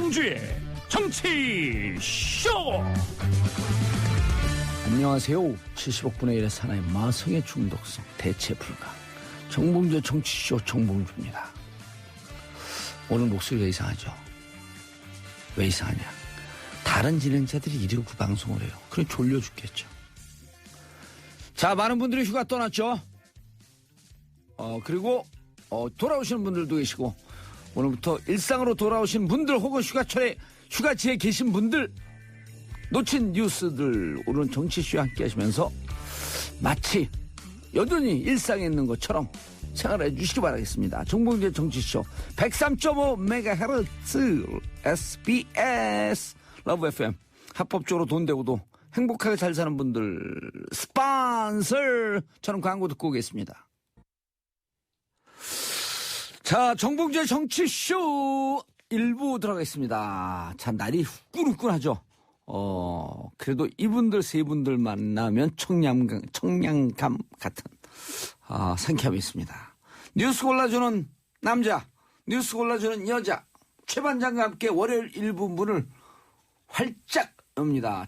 정봉주의 정치쇼. 안녕하세요. 70억분의 1의 사나이 마성의 중독성 대체 불가 정봉주의 정치쇼 정봉주입니다. 오늘 목소리가 이상하죠? 왜 이상하냐? 다른 진행자들이 이러고 방송을 해요. 그래 졸려 죽겠죠. 자, 많은 분들이 휴가 떠났죠. 그리고 돌아오시는 분들도 계시고, 오늘부터 일상으로 돌아오신 분들 혹은 휴가지에 계신 분들, 놓친 뉴스들 오늘 정치쇼와 함께 하시면서 마치 여전히 일상에 있는 것처럼 생활해 주시기 바라겠습니다. 정봉주의 정치쇼 103.5MHz SBS 러브 FM, 합법적으로 돈 대고도 행복하게 잘 사는 분들 스폰서. 저는 광고 듣고 오겠습니다. 자, 정봉주의 정치쇼 1부 들어가겠습니다. 참 날이 후끈후끈하죠. 그래도 이분들 세 분들 만나면 청량감 같은 상쾌함이 있습니다. 뉴스 골라주는 남자, 뉴스 골라주는 여자, 최 반장과 함께 월요일 1부 문을 활짝 엽니다.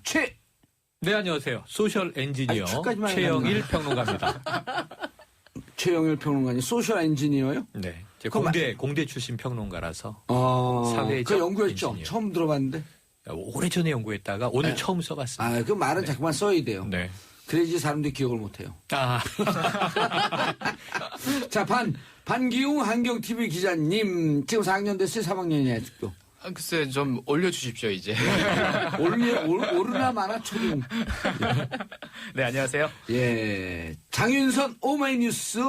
네, 안녕하세요. 소셜 엔지니어 최영일 평론가입니다. 최영일 평론가님, 소셜 엔지니어요? 네, 공대 출신 평론가라서 사회적 그 연구했죠? 엔지니어. 처음 들어봤는데. 오래전에 연구했다가 오늘 처음 써봤습니다. 그 말은 자꾸만 써야 돼요. 네. 그래야지 사람들이 기억을 못해요. 아. 자, 반기웅 한경TV 기자님, 지금 4학년 됐어요? 3학년이야, 아직도? 글쎄, 좀 올려주십시오, 이제. 오르나 마나 초딩. 네, 안녕하세요. 예. 장윤선 오마이뉴스,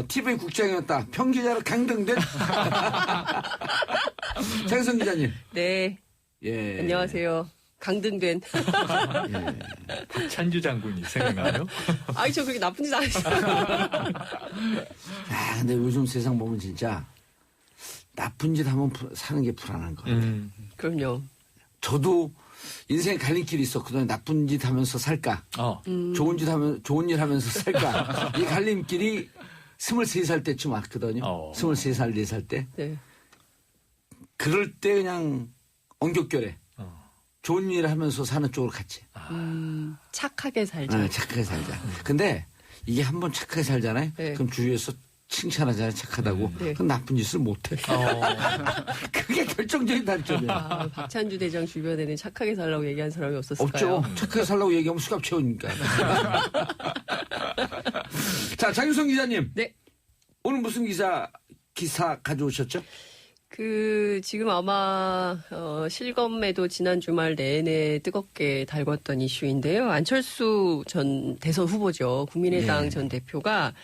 TV 국장이었다. 평기자로 강등된. 장윤선 기자님. 네. 예. 안녕하세요. 강등된. 예. 박찬주 장군이 생각나요? 아이, 저 그렇게 나쁜 짓 안 했어요. 근데 요즘 세상 보면 진짜 나쁜 짓 하면 사는 게 불안한 거예요. 그럼요. 저도 인생에 갈림길이 있었거든요. 나쁜 짓 하면서 살까? 좋은 일 하면서 살까? 이 갈림길이 23살 때쯤 왔거든요. 23살, 4살 때. 네. 그럴 때 그냥 엉겹결에 좋은 일 하면서 사는 쪽으로 갔지. 착하게 살자. 착하게 살자. 근데 이게 한번 착하게 살잖아요. 네. 그럼 주위에서 칭찬하잖아요. 착하다고. 네. 그럼 나쁜 짓을 못해. 그게 결정적인 단점이야. 박찬주 대장 주변에는 착하게 살라고 얘기한 사람이 없었을까요? 없죠. 착하게 살라고 얘기하면 수갑 채우니까. 자, 장윤성 기자님. 네. 오늘 무슨 기사 가져오셨죠? 지금 아마, 실검에도 지난 주말 내내 뜨겁게 달궜던 이슈인데요. 안철수 전 대선 후보죠. 국민의당 네. 전 대표가,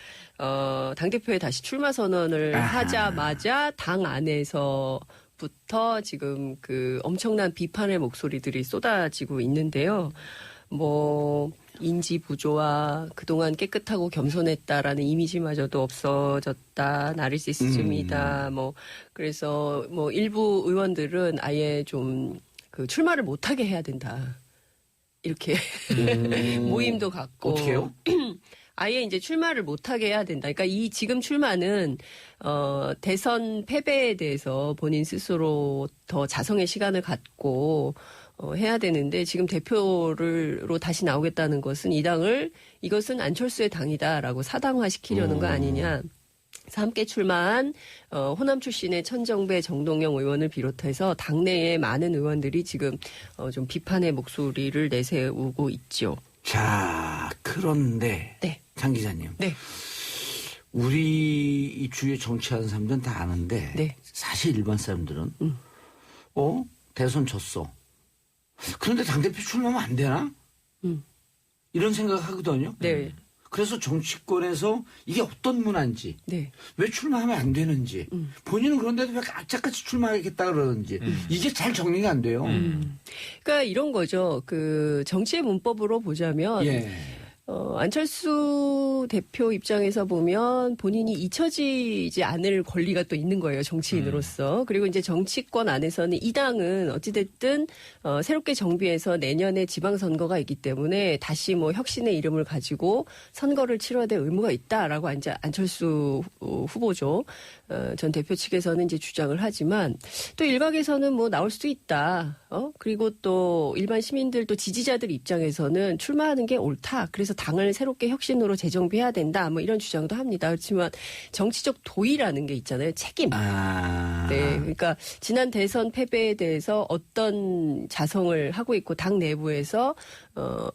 당대표에 다시 출마 선언을 하자마자 당 안에서부터 지금 엄청난 비판의 목소리들이 쏟아지고 있는데요. 인지 부조와 그동안 깨끗하고 겸손했다라는 이미지마저도 없어졌다. 나르시시즘이다. 그래서 일부 의원들은 아예 좀 출마를 못하게 해야 된다. 이렇게 모임도 갖고. 어떻게 해요? 아예 이제 출마를 못하게 해야 된다. 그러니까 지금 출마는 대선 패배에 대해서 본인 스스로 더 자성의 시간을 갖고 해야 되는데, 지금 대표로 다시 나오겠다는 것은 이것은 안철수의 당이다라고 사당화시키려는 거 아니냐. 그래서 함께 출마한 호남 출신의 천정배, 정동영 의원을 비롯해서 당내의 많은 의원들이 지금 좀 비판의 목소리를 내세우고 있죠. 자, 그런데 네. 장 기자님. 네. 우리 이 주위에 정치하는 사람들은 다 아는데 네. 사실 일반 사람들은 대선 졌어. 그런데 당대표 출마하면 안 되나? 이런 생각을 하거든요. 네. 그래서 정치권에서 이게 어떤 문화인지, 네. 왜 출마하면 안 되는지, 본인은 그런데도 왜 악착같이 출마하겠다 그러는지, 이게 잘 정리가 안 돼요. 그러니까 이런 거죠. 정치의 문법으로 보자면, 예. 안철수 안철수 대표 입장에서 보면 본인이 잊혀지지 않을 권리가 또 있는 거예요. 정치인으로서. 그리고 이제 정치권 안에서는 이 당은 어찌됐든 새롭게 정비해서 내년에 지방선거가 있기 때문에 다시 뭐 혁신의 이름을 가지고 선거를 치러야 될 의무가 있다라고 이제 안철수 후보죠. 전 대표 측에서는 이제 주장을 하지만 또 일각에서는 뭐 나올 수도 있다. 그리고 또 일반 시민들 또 지지자들 입장에서는 출마하는 게 옳다. 그래서 당을 새롭게 혁신으로 재정비해야 된다. 뭐 이런 주장도 합니다. 그렇지만 정치적 도의라는 게 있잖아요. 책임. 네. 그러니까 지난 대선 패배에 대해서 어떤 자성을 하고 있고 당 내부에서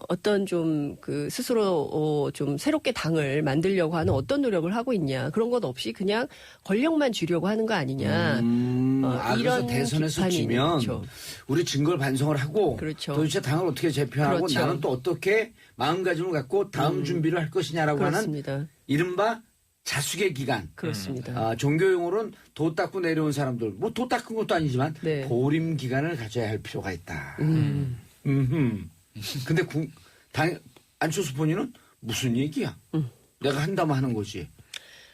어떤 좀 그 스스로 좀 새롭게 당을 만들려고 하는 어떤 노력을 하고 있냐. 그런 것 없이 그냥 권력만 주려고 하는 거 아니냐. 이런 대선에서 지면 그렇죠. 우리 증거를 반성을 하고 그렇죠. 도대체 당을 어떻게 재편하고 그렇죠. 나는 또 어떻게 마음가짐을 갖고 다음 준비를 할 것이냐라고 그렇습니다. 하는 이른바 자숙의 기간. 그렇습니다. 종교용어로는 도 닦고 내려온 사람들, 뭐 도 닦은 것도 아니지만 네. 보림 기간을 가져야 할 필요가 있다. 근데 안철수 본인은 무슨 얘기야? 내가 한다면 하는 거지.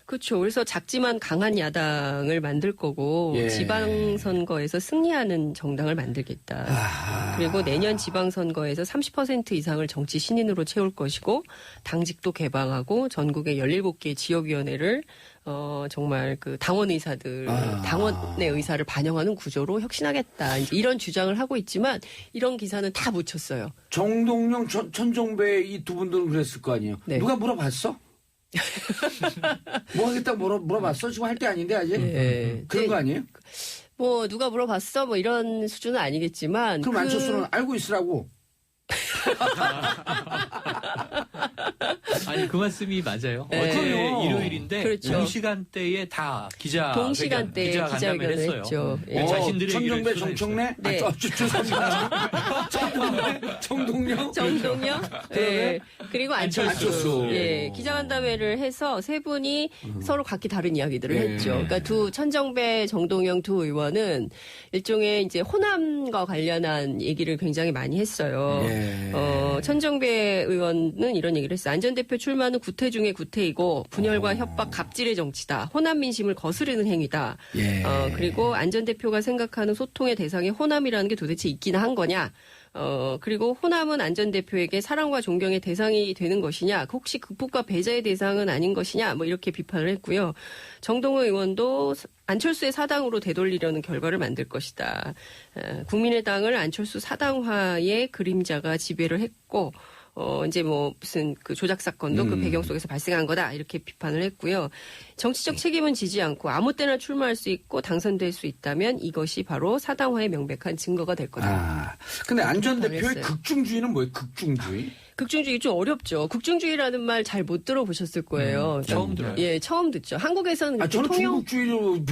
그렇죠. 그래서 작지만 강한 야당을 만들 거고 예. 지방선거에서 승리하는 정당을 만들겠다. 그리고 내년 지방선거에서 30% 이상을 정치 신인으로 채울 것이고 당직도 개방하고 전국의 17개의 지역위원회를 정말 그 당원 의사들, 당원의 의사를 반영하는 구조로 혁신하겠다. 이제 이런 주장을 하고 있지만 이런 기사는 다 묻혔어요. 정동영, 천정배 이 두 분들은 그랬을 거 아니에요. 네. 누가 물어봤어? 뭐 하겠다 물어봤어? 지금 할 때 아닌데 아직? 네. 그런 거 아니에요? 뭐 누가 물어봤어? 뭐 이런 수준은 아니겠지만 그럼 안철수는 알고 있으라고. 아니 그 말씀이 맞아요. 네. 어제 그럼요. 일요일인데 그렇죠. 동시간대에 다 동시간대에 기자간담회를 했어요. 했죠. 예. 자신들의 천정배, 얘기를 정청래? 네. 정동영? 정동영, 예. 그리고 안철수. 예. 기자간담회를 해서 세 분이 서로 각기 다른 이야기들을 예. 했죠. 그러니까 천정배, 정동영 두 의원은 일종의 이제 호남과 관련한 얘기를 굉장히 많이 했어요. 예. 천정배 의원은 이런 얘기를 했어요. 안 전 대표 출마는 구태 중에 구태이고 분열과 협박, 갑질의 정치다. 호남 민심을 거스르는 행위다. 예. 그리고 안 전 대표가 생각하는 소통의 대상이 호남이라는 게 도대체 있기나 한 거냐. 그리고 호남은 안 전 대표에게 사랑과 존경의 대상이 되는 것이냐. 혹시 극복과 배제의 대상은 아닌 것이냐. 뭐 이렇게 비판을 했고요. 정동호 의원도 안철수의 사당으로 되돌리려는 결과를 만들 것이다. 국민의당을 안철수 사당화의 그림자가 지배를 했고 이제 뭐 무슨 그 조작 사건도 그 배경 속에서 발생한 거다 이렇게 비판을 했고요. 정치적 책임은 지지 않고 아무 때나 출마할 수 있고 당선될 수 있다면 이것이 바로 사당화의 명백한 증거가 될 거다. 근데 안 전 대표의 했어요. 극중주의는 뭐예요? 극중주의? 극중주의 좀 어렵죠. 극중주의라는 말 잘 못 들어보셨을 거예요. 처음 들어요. 예, 처음 듣죠. 한국에서는 저는 중국주의로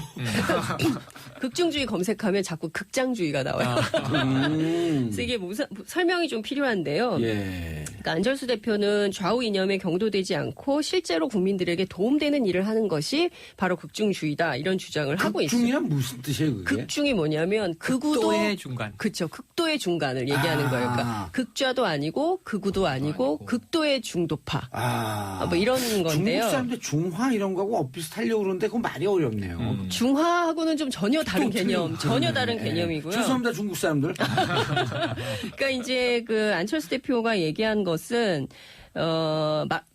극중주의 검색하면 자꾸 극장주의가 나와요. 그래서 이게 설명이 좀 필요한데요. 예. 그러니까 안철수 대표는 좌우 이념에 경도되지 않고 실제로 국민들에게 도움되는 일을 하는 것이 바로 극중주의다 이런 주장을 하고 있어요. 극중이란 무슨 뜻이에요, 그게? 극중이 뭐냐면 극우도 극도의 중간. 그렇죠. 극도의 중간을 얘기하는 거예요. 그러니까 극좌도 아니고 극우도 아니고 극도의 중도파. 뭐 이런 건데요. 중국 사람들 중화 이런 거하고 엇비슷하려고 그러는데 그건 말이 어렵네요. 중화하고는 좀 전혀 다른 개념, 전혀 다른 개념이고요. 죄송합니다, 중국 사람들. 그러니까 이제 그 안철수 대표가 얘기한 것은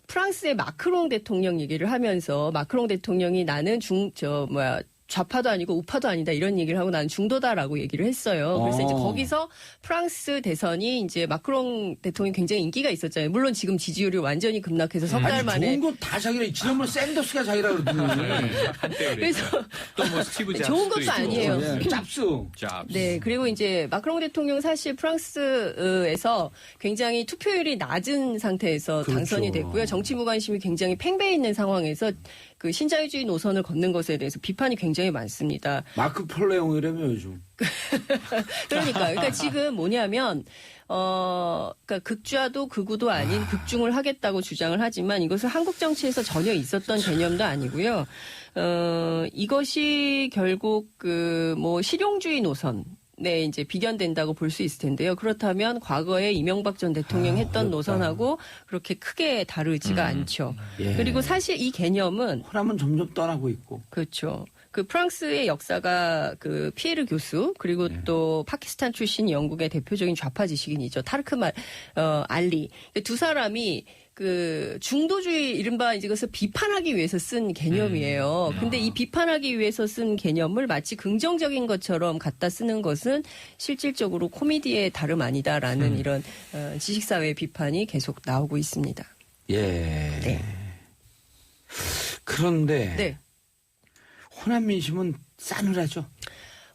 프랑스의 마크롱 대통령 얘기를 하면서 마크롱 대통령이 나는 좌파도 아니고 우파도 아니다 이런 얘기를 하고 나는 중도다라고 얘기를 했어요. 그래서 이제 거기서 프랑스 대선이 이제 마크롱 대통령이 굉장히 인기가 있었잖아요. 물론 지금 지지율이 완전히 급락해서 석 달 만에. 좋은 건 다 자기라. 지난번 샌더스가 자기라 그러더니. 그래서 또 뭐 스티브 잡스도 좋은 것도 있고. 아니에요. 짭스. 네, 그리고 이제 마크롱 대통령 사실 프랑스에서 굉장히 투표율이 낮은 상태에서 그렇죠. 당선이 됐고요. 정치 무관심이 굉장히 팽배해 있는 상황에서 그 신자유주의 노선을 걷는 것에 대해서 비판이 굉장히 많습니다. 마크 폴레옹이라며 요즘. 그러니까 지금 뭐냐면 그러니까 극좌도 극우도 아닌 극중을 하겠다고 주장을 하지만 이것은 한국 정치에서 전혀 있었던 개념도 아니고요. 이것이 결국 그 뭐 실용주의 노선. 이제 비견된다고 볼 수 있을 텐데요. 그렇다면 과거에 이명박 전 대통령 했던 어렵다. 노선하고 그렇게 크게 다르지가 않죠. 예. 그리고 사실 이 개념은 호남은 점점 떠나고 있고. 그렇죠. 그 프랑스의 역사가 그 피에르 교수 그리고 또 파키스탄 출신 영국의 대표적인 좌파 지식인이죠. 타르크 알리. 두 사람이 그 중도주의 이른바 이것을 비판하기 위해서 쓴 개념이에요. 근데 이 비판하기 위해서 쓴 개념을 마치 긍정적인 것처럼 갖다 쓰는 것은 실질적으로 코미디의 다름 아니다라는 이런 지식사회 비판이 계속 나오고 있습니다. 예. 네. 그런데 네. 호남 민심은 싸늘하죠.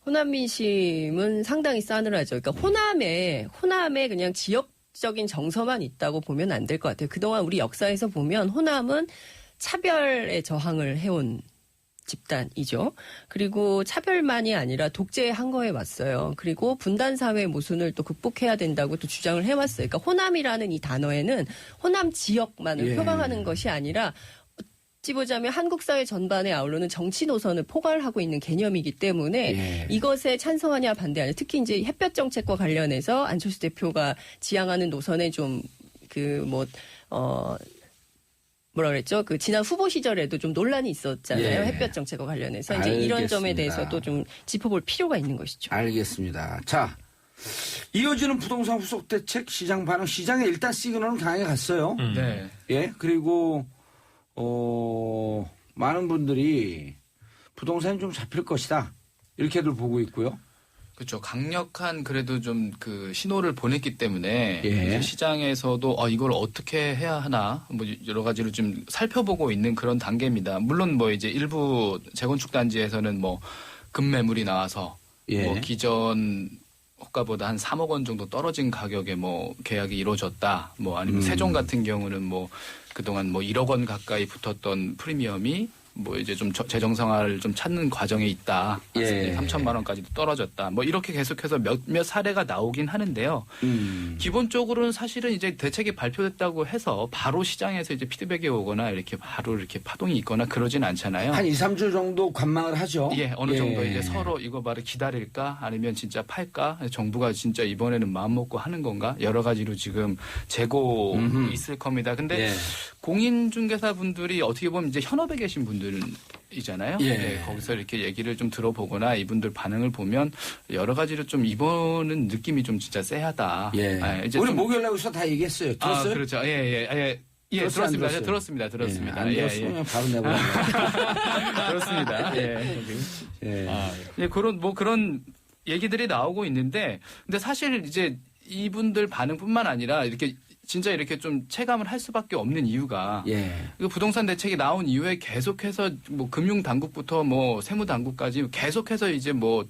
호남 민심은 상당히 싸늘하죠. 그러니까 호남에 그냥 지역적인 정서만 있다고 보면 안 될 것 같아요. 그동안 우리 역사에서 보면 호남은 차별에 저항을 해온 집단이죠. 그리고 차별만이 아니라 독재에 항거해 왔어요. 그리고 분단 사회 모순을 또 극복해야 된다고 또 주장을 해왔어요. 그러니까 호남이라는 이 단어에는 호남 지역만을 예. 표방하는 것이 아니라 어찌 보자면 한국 사회 전반에 아우르는 정치 노선을 포괄하고 있는 개념이기 때문에 예. 이것에 찬성하냐 반대하냐 특히 이제 햇볕 정책과 관련해서 안철수 대표가 지향하는 노선에 좀 뭐라 그랬죠? 그 지난 후보 시절에도 좀 논란이 있었잖아요. 예. 햇볕 정책과 관련해서 이제 이런 점에 알겠습니다. 대해서도 좀 짚어볼 필요가 있는 것이죠. 알겠습니다. 자, 이어지는 부동산 후속 대책 시장 반응. 시장에 일단 시그널은 강하게 갔어요. 네. 예, 그리고 많은 분들이 부동산이 좀 잡힐 것이다. 이렇게들 보고 있고요. 그렇죠. 강력한 그래도 좀 그 신호를 보냈기 때문에 예. 이제 시장에서도 이걸 어떻게 해야 하나 뭐 여러 가지로 좀 살펴보고 있는 그런 단계입니다. 물론 뭐 이제 일부 재건축 단지에서는 뭐 급매물이 나와서 예. 뭐 기존 호가보다 한 3억 원 정도 떨어진 가격에 뭐 계약이 이루어졌다. 뭐 아니면 세종 같은 경우는 뭐 그동안 뭐 1억 원 가까이 붙었던 프리미엄이 뭐 이제 좀 재정상화를 좀 찾는 과정에 있다. 예. 3천만 원까지도 떨어졌다. 뭐 이렇게 계속해서 몇몇 사례가 나오긴 하는데요. 기본적으로는 사실은 이제 대책이 발표됐다고 해서 바로 시장에서 이제 피드백이 오거나 이렇게 바로 이렇게 파동이 있거나 그러진 않잖아요. 한 2, 3주 정도 관망을 하죠. 예, 어느 정도 이제 서로 이거 말을 기다릴까 아니면 진짜 팔까? 정부가 진짜 이번에는 마음 먹고 하는 건가? 여러 가지로 지금 재고 있을 겁니다. 근데 예. 공인중개사분들이 어떻게 보면 이제 현업에 계신 분들이잖아요. 예. 네, 거기서 이렇게 얘기를 좀 들어보거나 이분들 반응을 보면 여러 가지로 좀 이번은 느낌이 좀 진짜 쎄하다. 예. 이제 우리 좀- 목요일 날에서 다 얘기했어요. 들었어요? 그렇죠. 예, 들었어요, 안 들었습니다. 들었어요? 들었습니다. 안 들었으면 바로 내보내요. 그렇습니다. 예. 예. 예, 그런 얘기들이 나오고 있는데, 근데 사실 이제 이분들 반응뿐만 아니라 이렇게 진짜 이렇게 좀 체감을 할 수밖에 없는 이유가 예. 그 부동산 대책이 나온 이후에 계속해서 뭐 금융 당국부터 뭐 세무 당국까지 계속해서 이제 뭐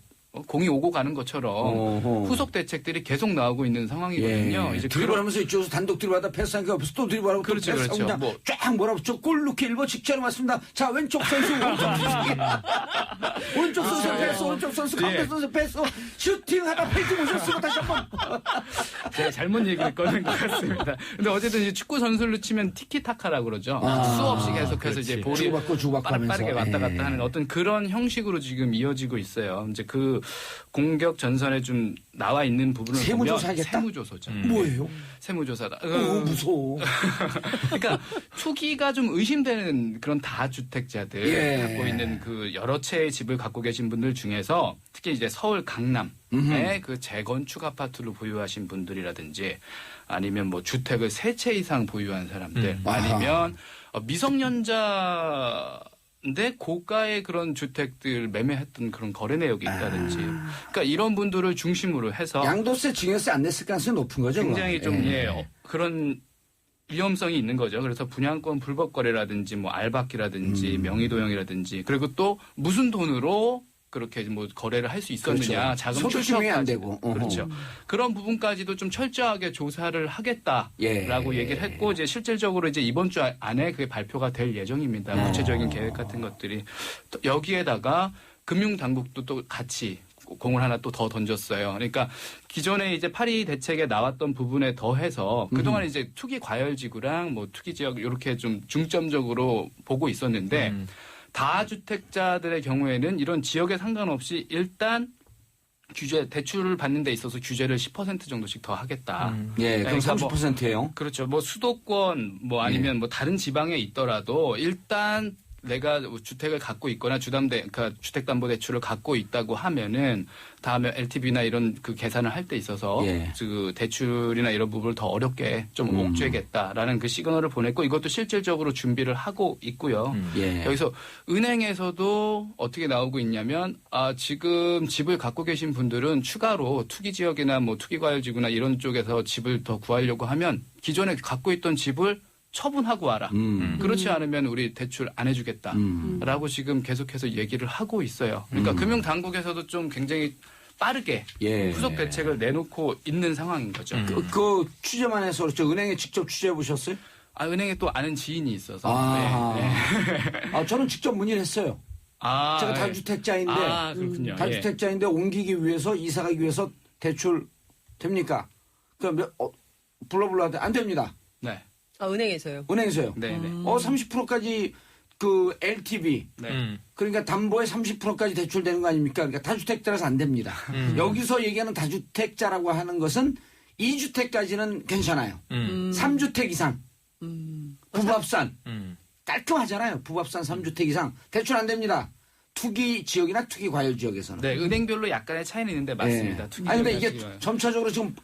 공이 오고 가는 것처럼 어허. 후속 대책들이 계속 나오고 있는 상황이거든요. 예. 이제 드리블하면서 이쪽에서 단독 드리블하다 패스한 게 없어서 또 드리블하고 또 그렇죠, 패스하고 그렇죠. 그냥 뭐. 쫙 몰아붙여 골 넣기 1번 직전에 왔습니다. 자, 왼쪽 선수, 오른쪽 선수. 오른쪽 선수 패스, 오른쪽 선수, 가운데 예. 선수 패스. 슈팅하다 페이지 오셨으면 다시 한 번. 제가 잘못 얘기를 꺼낸 것 같습니다. 근데 어쨌든 이제 축구 선수로 치면 티키타카라고 그러죠. 아, 수없이 계속해서 이제 볼이 주고받고 주고받고 빠르게 하면서. 왔다 갔다 예. 하는 어떤 그런 형식으로 지금 이어지고 있어요. 이제 그 공격 전선에 좀 나와 있는 부분을 세무조사 보면 하겠다? 세무조사죠. 뭐예요? 세무조사다. 무서워. 그러니까 투기가 좀 의심되는 그런 다주택자들 예. 갖고 있는 그 여러 채의 집을 갖고 계신 분들 중에서 특히 이제 서울 강남에 그 재건축 아파트를 보유하신 분들이라든지 아니면 뭐 주택을 3채 이상 보유한 사람들 아니면 미성년자인데 고가의 그런 주택들 매매했던 그런 거래 내역이 있다든지 그러니까 이런 분들을 중심으로 해서 양도세, 증여세 안 냈을 가능성이 높은 거죠. 굉장히 그거. 좀 예. 그런 위험성이 있는 거죠. 그래서 분양권 불법 거래라든지 뭐 알박기라든지 명의도용이라든지 그리고 또 무슨 돈으로 그렇게 뭐 거래를 할 수 있었느냐 그렇죠. 자금 소득 증명이 안 출처까지 되고. 어허. 그렇죠. 그런 부분까지도 좀 철저하게 조사를 하겠다라고 예. 얘기를 했고 이제 실질적으로 이제 이번 주 안에 그게 발표가 될 예정입니다. 구체적인 계획 같은 것들이 또 여기에다가 금융 당국도 또 같이 공을 하나 또 더 던졌어요. 그러니까 기존에 이제 파리 대책에 나왔던 부분에 더해서 그동안 이제 투기 과열지구랑 뭐 투기 지역 이렇게 좀 중점적으로 보고 있었는데 다주택자들의 경우에는 이런 지역에 상관없이 일단 대출을 받는 데 있어서 규제를 10% 정도씩 더 하겠다. 예, 그럼 그러니까 뭐 30%예요. 그렇죠. 뭐 수도권 뭐 아니면 뭐 다른 지방에 있더라도 일단 내가 주택을 갖고 있거나 그러니까 주택담보대출을 갖고 있다고 하면은 다음에 LTV나 이런 그 계산을 할 때 있어서 예. 그 대출이나 이런 부분을 더 어렵게 좀 옥죄겠다라는 그 시그널을 보냈고 이것도 실질적으로 준비를 하고 있고요. 예. 여기서 은행에서도 어떻게 나오고 있냐면 지금 집을 갖고 계신 분들은 추가로 투기 지역이나 뭐 투기과열지구나 이런 쪽에서 집을 더 구하려고 하면 기존에 갖고 있던 집을 처분하고 와라. 그렇지 않으면 우리 대출 안 해주겠다라고 지금 계속해서 얘기를 하고 있어요. 그러니까 금융당국에서도 좀 굉장히 빠르게 예. 후속 대책을 내놓고 있는 상황인 거죠. 그 취재만 해서 그렇죠. 은행에 직접 취재해 보셨어요? 은행에 또 아는 지인이 있어서. 저는 직접 문의를 했어요. 제가 다주택자인데 그렇군요. 다주택자인데 옮기기 위해서 이사 가기 위해서 대출 됩니까? 그럼 불러불러한테 안 됩니다. 네. 은행에서요. 은행에서요. 네. 30%까지 그 LTV 네. 그러니까 담보에 30%까지 대출되는 거 아닙니까? 그러니까 다주택자라서 안 됩니다. 여기서 얘기하는 다주택자라고 하는 것은 2주택까지는 괜찮아요. 3주택 이상 부부합산 깔끔하잖아요. 부부합산 3주택 이상 대출 안 됩니다. 투기 지역이나 투기 과열 지역에서는. 네, 은행별로 약간의 차이는 있는데 맞습니다. 예. 근데 이게 점차적으로 지금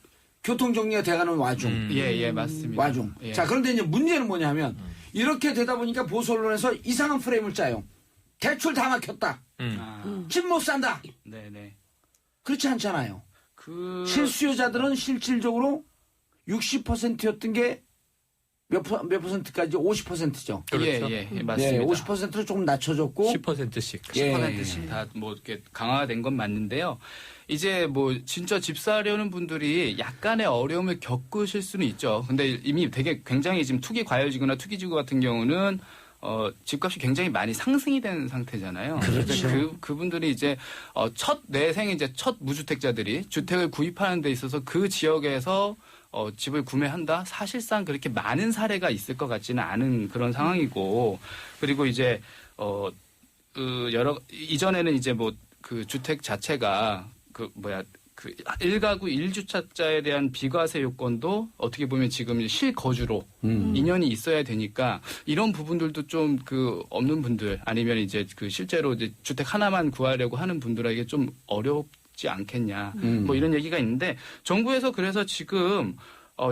교통 정리가 돼가는 와중. 예, 맞습니다. 와중. 예. 자, 그런데 이제 문제는 뭐냐면 이렇게 되다 보니까 보수 언론에서 이상한 프레임을 짜요. 대출 다 막혔다. 집 못 산다. 네. 그렇지 않잖아요. 실수요자들은 실질적으로 60%였던 게 몇 퍼센트까지 50%죠. 그렇죠. 예, 맞습니다. 50%로 조금 낮춰졌고 10%씩. 10%씩 다 뭐 이렇게 강화된 건 맞는데요. 이제 뭐 진짜 집 사려는 분들이 약간의 어려움을 겪으실 수는 있죠. 근데 이미 되게 굉장히 지금 투기 과열지구나 투기지구 같은 경우는 집값이 굉장히 많이 상승이 된 상태잖아요. 그렇죠. 그분들이 이제 첫 무주택자들이 주택을 구입하는 데 있어서 그 지역에서 집을 구매한다? 사실상 그렇게 많은 사례가 있을 것 같지는 않은 그런 상황이고, 그리고 이제, 이전에는 이제 뭐 그 주택 자체가 1가구 1주차자에 대한 비과세 요건도 어떻게 보면 지금 실거주로 2년이 있어야 되니까 이런 부분들도 좀 없는 분들 아니면 이제 실제로 이제 주택 하나만 구하려고 하는 분들에게 좀 어렵지 않겠냐. 뭐 이런 얘기가 있는데 정부에서 그래서 지금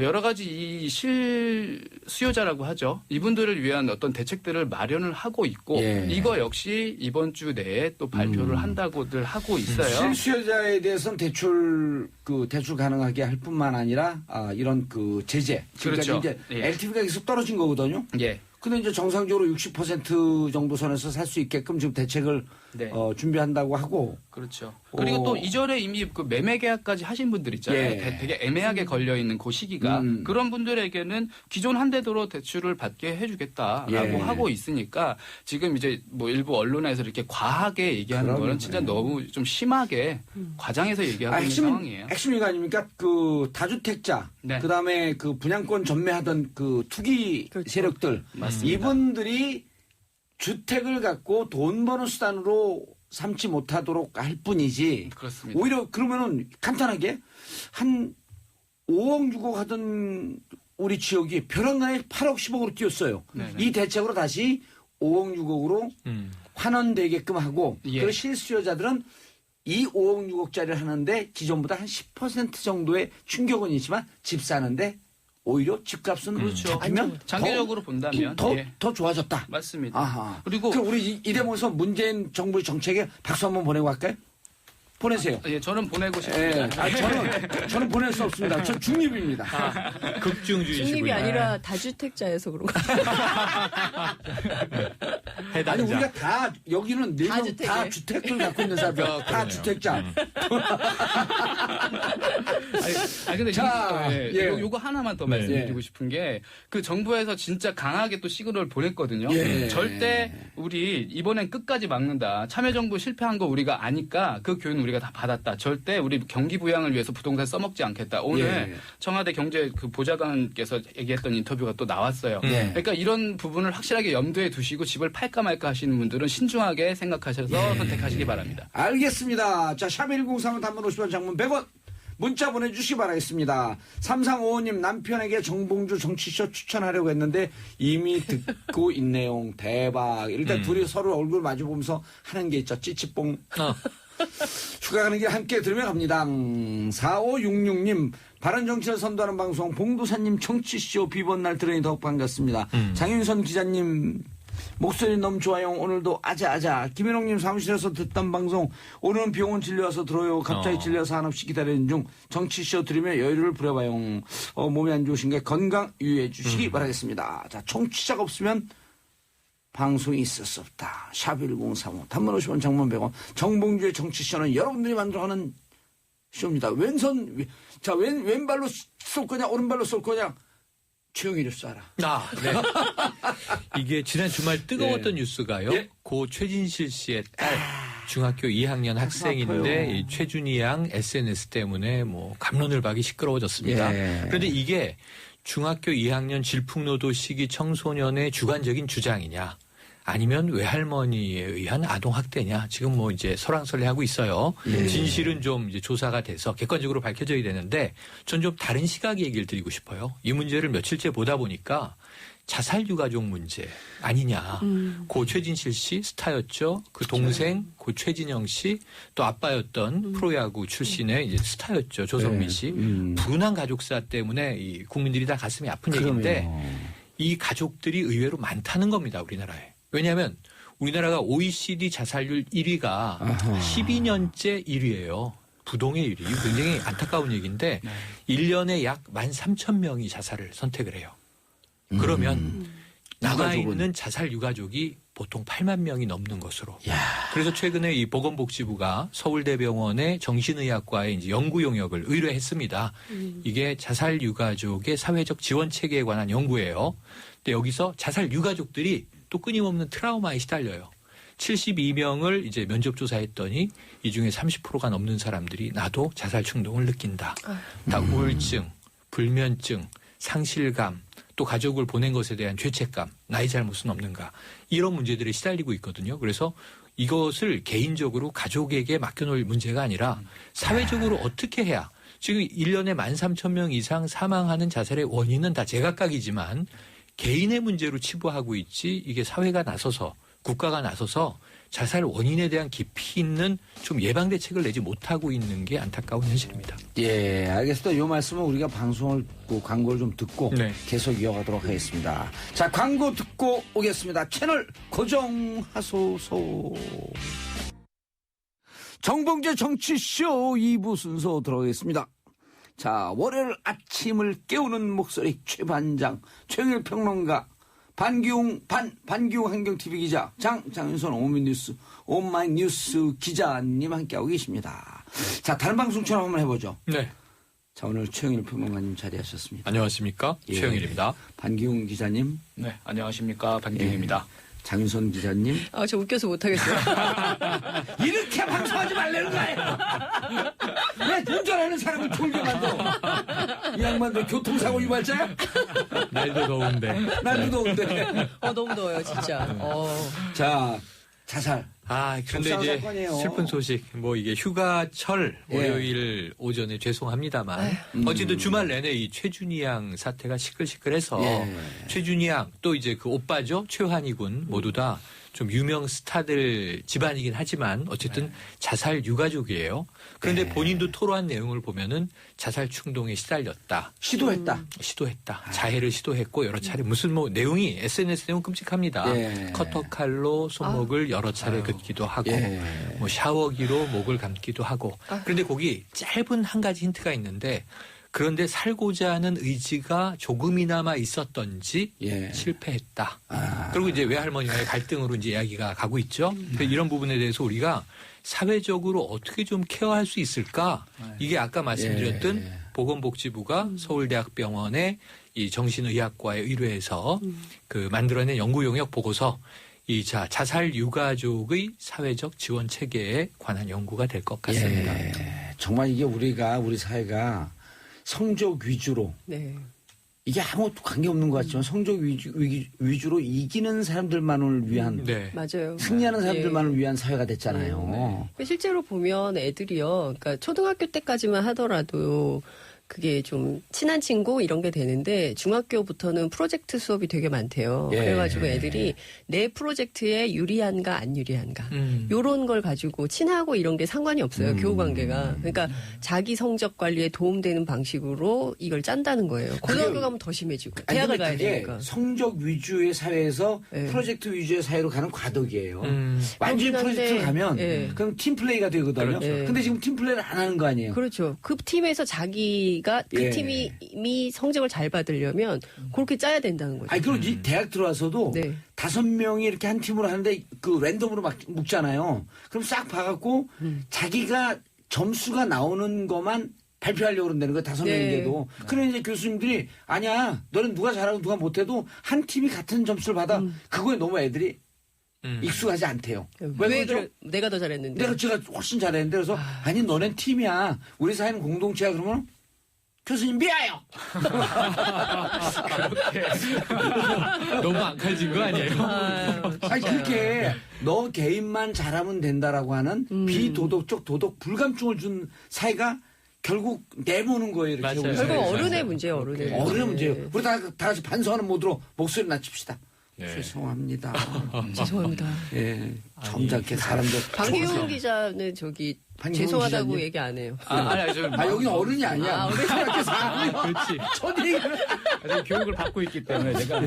여러 가지 이 실수요자라고 하죠. 이분들을 위한 어떤 대책들을 마련을 하고 있고 이거 역시 이번 주 내에 또 발표를 한다고들 하고 있어요. 실수요자에 대해서는 대출 가능하게 할 뿐만 아니라 이런 제재. 그렇죠. 이제 LTV가 계속 떨어진 거거든요. 예. 근데 이제 정상적으로 60% 정도 선에서 살 수 있게끔 지금 대책을 준비한다고 하고. 그렇죠. 그리고 또 이전에 이미 매매 계약까지 하신 분들 있잖아요. 되게 애매하게 걸려 있는 그 시기가 그런 분들에게는 기존 한대도로 대출을 받게 해주겠다라고 하고 있으니까 지금 이제 뭐 일부 언론에서 이렇게 과하게 얘기하는 거는 진짜 너무 좀 심하게 과장해서 얘기하고 있는 상황이에요. 핵심 이거 아닙니까? 다주택자, 그다음에 분양권 전매하던 투기 세력들, 맞습니다. 이분들이 주택을 갖고 돈 버는 수단으로 삼지 못하도록 할 뿐이지. 그렇습니다. 오히려 그러면은 간단하게 한 5억 6억 하던 우리 지역이 벼랑간에 8억 10억으로 뛰었어요. 네네. 이 대책으로 다시 5억 6억으로 환원되게끔 하고 그리고 실수요자들은 이 5억 6억짜리를 하는데 기존보다 한 10% 정도의 충격은 있지만 집 사는데 오히려 집값은 잡히면 장기적으로 본다면 더 좋아졌다. 맞습니다. 아하. 그리고 우리 이 대목에서 문재인 정부의 정책에 박수 한번 보내고 갈까요? 보내세요. 예, 저는 보내고 싶습니다. 저는 보낼 수 없습니다. 저 중립입니다. 극중주의시군요. 중립이 아니라 다주택자여서 그런가. 해당자. 아니 우리가 다 여기는 네 명 다 주택을 갖고 있는 사람들 다 주택자. 근데 자, 요거 하나만 더 네. 말씀드리고 싶은 게 그 정부에서 진짜 강하게 또 시그널을 보냈거든요. 예. 절대 우리 이번엔 끝까지 막는다. 참여정부 실패한 거 우리가 아니까 그 교훈 우리가 다 받았다. 절대 우리 경기 부양을 위해서 부동산 써먹지 않겠다. 오늘 청와대 경제 그 보좌관께서 얘기했던 인터뷰가 또 나왔어요. 그러니까 이런 부분을 확실하게 염두에 두시고 집을 팔까 말까 하시는 분들은 신중하게 생각하셔서 선택하시기 바랍니다. 알겠습니다. 자, 샵1035 단문 50원 장문 100원 문자 보내주시기 바라겠습니다. 3355님 남편에게 정봉주 정치쇼 추천하려고 했는데 이미 듣고 있네요. 대박. 일단 둘이 서로 얼굴 마주보면서 하는 게 있죠. 찌찌뽕. 휴가 가는 길 함께 들으며 갑니다. 4566님 바른정치를 선도하는 방송 봉도사님 정치쇼 비번 날 들으니 더욱 반갑습니다. 장윤선 기자님 목소리 너무 좋아요. 오늘도 아자아자. 김현옥님 사무실에서 듣던 방송 오늘은 병원 진료와서 들어요. 갑자기 진료와서 한없이 기다리는 중 정치쇼 들으며 여유를 부려봐요. 몸이 안 좋으신가 건강 유의해 주시기 바라겠습니다. 자, 청취자가 없으면 방송이 있을 수 없다. 샵1035 단문 50원 장문 100원 정봉주의 정치쇼는 여러분들이 만들어가는 쇼입니다. 왼발로 쏠 거냐 오른발로 쏠 거냐 최영일을 쏴라. 네. 이게 지난 주말 뜨거웠던 뉴스가요. 고 최진실 씨의 딸 중학교 2학년 학생인데 이 최준희 양 SNS 때문에 뭐 갑론을 박이 시끄러워졌습니다. 그런데 이게 중학교 2학년 질풍노도 시기 청소년의 주관적인 주장이냐 아니면 외할머니에 의한 아동학대냐 지금 뭐 이제 설왕설래하고 있어요. 진실은 좀 이제 조사가 돼서 객관적으로 밝혀져야 되는데 전 좀 다른 시각 얘기를 드리고 싶어요. 이 문제를 며칠째 보다 보니까 자살 유가족 문제 아니냐. 고 최진실 씨 스타였죠. 그 동생 고 최진영 씨 또 아빠였던 프로야구 출신의 이제 스타였죠. 조성민 씨. 불운한 가족사 때문에 이 국민들이 다 가슴이 아픈 얘기인데 이 가족들이 의외로 많다는 겁니다. 우리나라에. 왜냐하면 우리나라가 OECD 자살률 1위가 12년째 1위예요. 부동의 1위. 굉장히 안타까운 얘기인데 1년에 약 13,000명이 자살을 선택을 해요. 그러면 남아있는 자살 유가족이 보통 8만 명이 넘는 것으로. 그래서 최근에 이 보건복지부가 서울대병원의 정신의학과에 이제 연구 용역을 의뢰했습니다. 이게 자살 유가족의 사회적 지원 체계에 관한 연구예요. 근데 여기서 자살 유가족들이 또 끊임없는 트라우마에 시달려요. 72명을 이제 면접 조사했더니 이 중에 30%가 넘는 사람들이 나도 자살 충동을 느낀다. 다 우울증, 불면증, 상실감, 또 가족을 보낸 것에 대한 죄책감, 나의 잘못은 없는가 이런 문제들에 시달리고 있거든요. 그래서 이것을 개인적으로 가족에게 맡겨놓을 문제가 아니라 사회적으로 어떻게 해야 지금 1년에 13,000명 이상 사망하는 자살의 원인은 다 제각각이지만 개인의 문제로 치부하고 있지 이게 사회가 나서서 국가가 나서서 자살 원인에 대한 깊이 있는 좀 예방 대책을 내지 못하고 있는 게 안타까운 현실입니다. 예, 알겠습니다. 이 말씀은 우리가 방송을 듣고 광고를 좀 듣고 계속 이어가도록 하겠습니다. 자, 광고 듣고 오겠습니다. 채널 고정하소서. 정봉재 정치쇼 2부 순서 들어가겠습니다. 자, 월요일 아침을 깨우는 목소리 최반장, 최영일 평론가, 반기웅 환경TV 기자, 장윤선 오미뉴스, 오마이뉴스 기자님 함께하고 계십니다. 자, 다른 방송처럼 한번 해보죠. 네. 자, 오늘 최영일 평론가님 자리하셨습니다. 안녕하십니까. 최영일입니다. 반기웅 기자님. 네, 안녕하십니까. 반기웅입니다. 장윤선 기자님. 저 웃겨서 못하겠어요. 이렇게 방송하지 말라는 거예요. 왜 운전하는 사람을 졸게 만들어. 이 양반도 교통사고 유발자야? 날도 더운데. 날도 더운데. 너무 더워요, 진짜. 자, 자살. 그런데 이제 사건이에요. 슬픈 소식. 뭐 이게 휴가철 월요일 오전에 죄송합니다만 어쨌든 주말 내내 이 최준희 양 사태가 시끌시끌해서 최준희 양 또 이제 그 오빠죠. 최환희 군 모두 다 좀 유명 스타들 집안이긴 하지만 어쨌든 자살 유가족이에요. 그런데 본인도 토로한 내용을 보면은 자살 충동에 시달렸다. 시도했다. 자해를 시도했고 여러 차례 무슨 뭐 내용이 SNS 내용 끔찍합니다. 커터칼로 손목을 여러 차례 긋기도 하고 뭐 샤워기로 목을 감기도 하고. 그런데 거기 짧은 한 가지 힌트가 있는데 그런데 살고자 하는 의지가 조금이나마 있었던지 예. 실패했다. 아. 그리고 이제 외할머니와의 갈등으로 이제 이야기가 가고 있죠. 이런 부분에 대해서 우리가 사회적으로 어떻게 좀 케어할 수 있을까? 이게 아까 말씀드렸던 예. 보건복지부가 서울대학병원의 이 정신의학과에 의뢰해서 그 만들어낸 연구 용역 보고서 이 자살 유가족의 사회적 지원 체계에 관한 연구가 될 것 같습니다. 예. 정말 이게 우리 사회가 성적 위주로 네. 이게 아무것도 관계없는 것 같지만 성적 위주로 이기는 사람들만을 위한 네. 맞아요. 승리하는 사람들만을 예. 위한 사회가 됐잖아요. 실제로 보면 애들이요, 그러니까 초등학교 때까지만 하더라도 그게 좀 친한 친구 이런 게 되는데 중학교부터는 프로젝트 수업이 되게 많대요. 예. 그래가지고 애들이 내 프로젝트에 유리한가 안 유리한가 요런 걸 가지고 친하고 이런 게 상관이 없어요. 교우 관계가. 그러니까 자기 성적 관리에 도움되는 방식으로 이걸 짠다는 거예요. 고등학교 가면 더 심해지고 아니, 대학을 근데 가야 그게 되니까. 성적 위주의 사회에서 예. 프로젝트 위주의 사회로 가는 과도기예요. 완전히 그렇긴 한데, 프로젝트로 가면 예. 그럼 팀플레이가 되거든요. 그렇죠. 근데 지금 팀플레이를 안 하는 거 아니에요. 그렇죠. 그 팀에서 자기가 그 예. 팀이 성적을 잘 받으려면 그렇게 짜야 된다는 거죠. 아니, 그리고 이 대학 들어와서도 네. 5명이 이렇게 한 팀으로 하는데 그 랜덤으로 막 묶잖아요. 그럼 싹 봐갖고 자기가 점수가 나오는 것만 발표하려고 그런다는 거예요. 5명인데도. 네. 그래 이제 교수님들이 아니야. 너는 누가 잘하고 누가 못해도 한 팀이 같은 점수를 받아. 그거에 너무 애들이 익숙하지 않대요. 왜 그러죠? 그래? 내가 더 잘했는데. 제가 훨씬 잘했는데 그래서 아니 너넨 팀이야. 우리 사회는 공동체야. 그러면 교수님 미워요. 너무 악해진 거 아니에요? 아니 그렇게 너 개인만 잘하면 된다라고 하는 비도덕적 도덕 불감증을 준 사회가 결국 내모는 거예요. 이렇게 맞아요. 우리 결국 사회에서. 어른의 문제예요, 어른의. 어른의 문제예요. 네. 우리 다 같이 반성하는 모드로 목소리 낮춥시다. 네. 죄송합니다. 죄송합니다. 예, 점잖게 사람들. 방기훈 기자는 저기 방기훈 죄송하다고 기자님? 얘기 안 해요. 여기 어른이 아니야. 아, 어른이 이렇게 사람이 그렇지. 초딩. 교육을 받고 있기 때문에 제가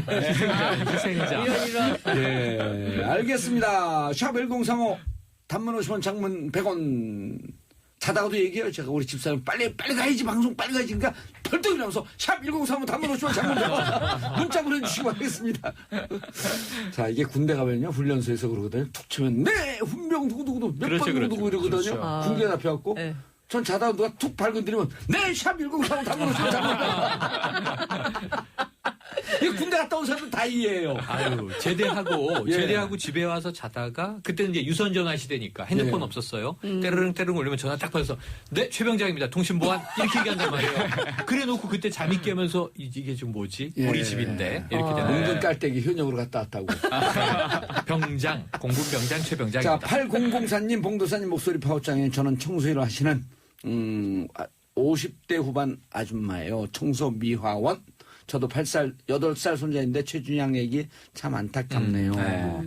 희생자. 이런. 예, 알겠습니다. 샵 1035 단문 50원 장문 100원. 자다가도 얘기해요. 제가 우리 집사람 빨리 가야지 방송 빨리 가야지. 그러니까 벌떡 일어나서 샵 1035 단문 50원 장문 100원 문자 보내주시기 바라겠습니다. 자, 이게 군대 가면요 훈련소에서 그러거든요. 툭 치면 네 훈병 누구누구도 몇 그렇죠, 번 누구누구 이러거든요. 그렇죠. 군대 앞에갖고 네. 전 자다가 누가 툭 발근드리면 네 샵 1035 단문 50원 장문 100원. 이 군대 갔다 온 사람은 다 이해해요. 아유, 제대하고 예. 제대하고 집에 와서 자다가 그때는 이제 유선 전화 시대니까 핸드폰 예. 없었어요. 때르릉 울리면 전화 딱 받아서 네 최병장입니다. 통신보안 이렇게 얘기한단 말이에요. 그래놓고 그때 잠이 깨면서 이게 좀 뭐지? 예. 우리 집인데 이렇게 되는 은근 깔때기 현역으로 갔다 왔다고. 병장 공군병장 자, 최병장입니다. 8004님, 봉도사님 목소리 파워장에 저는 청소일을 하시는 50대 후반 아줌마예요. 청소 미화원. 저도 8살 손자인데 최준양 얘기 참 안타깝네요.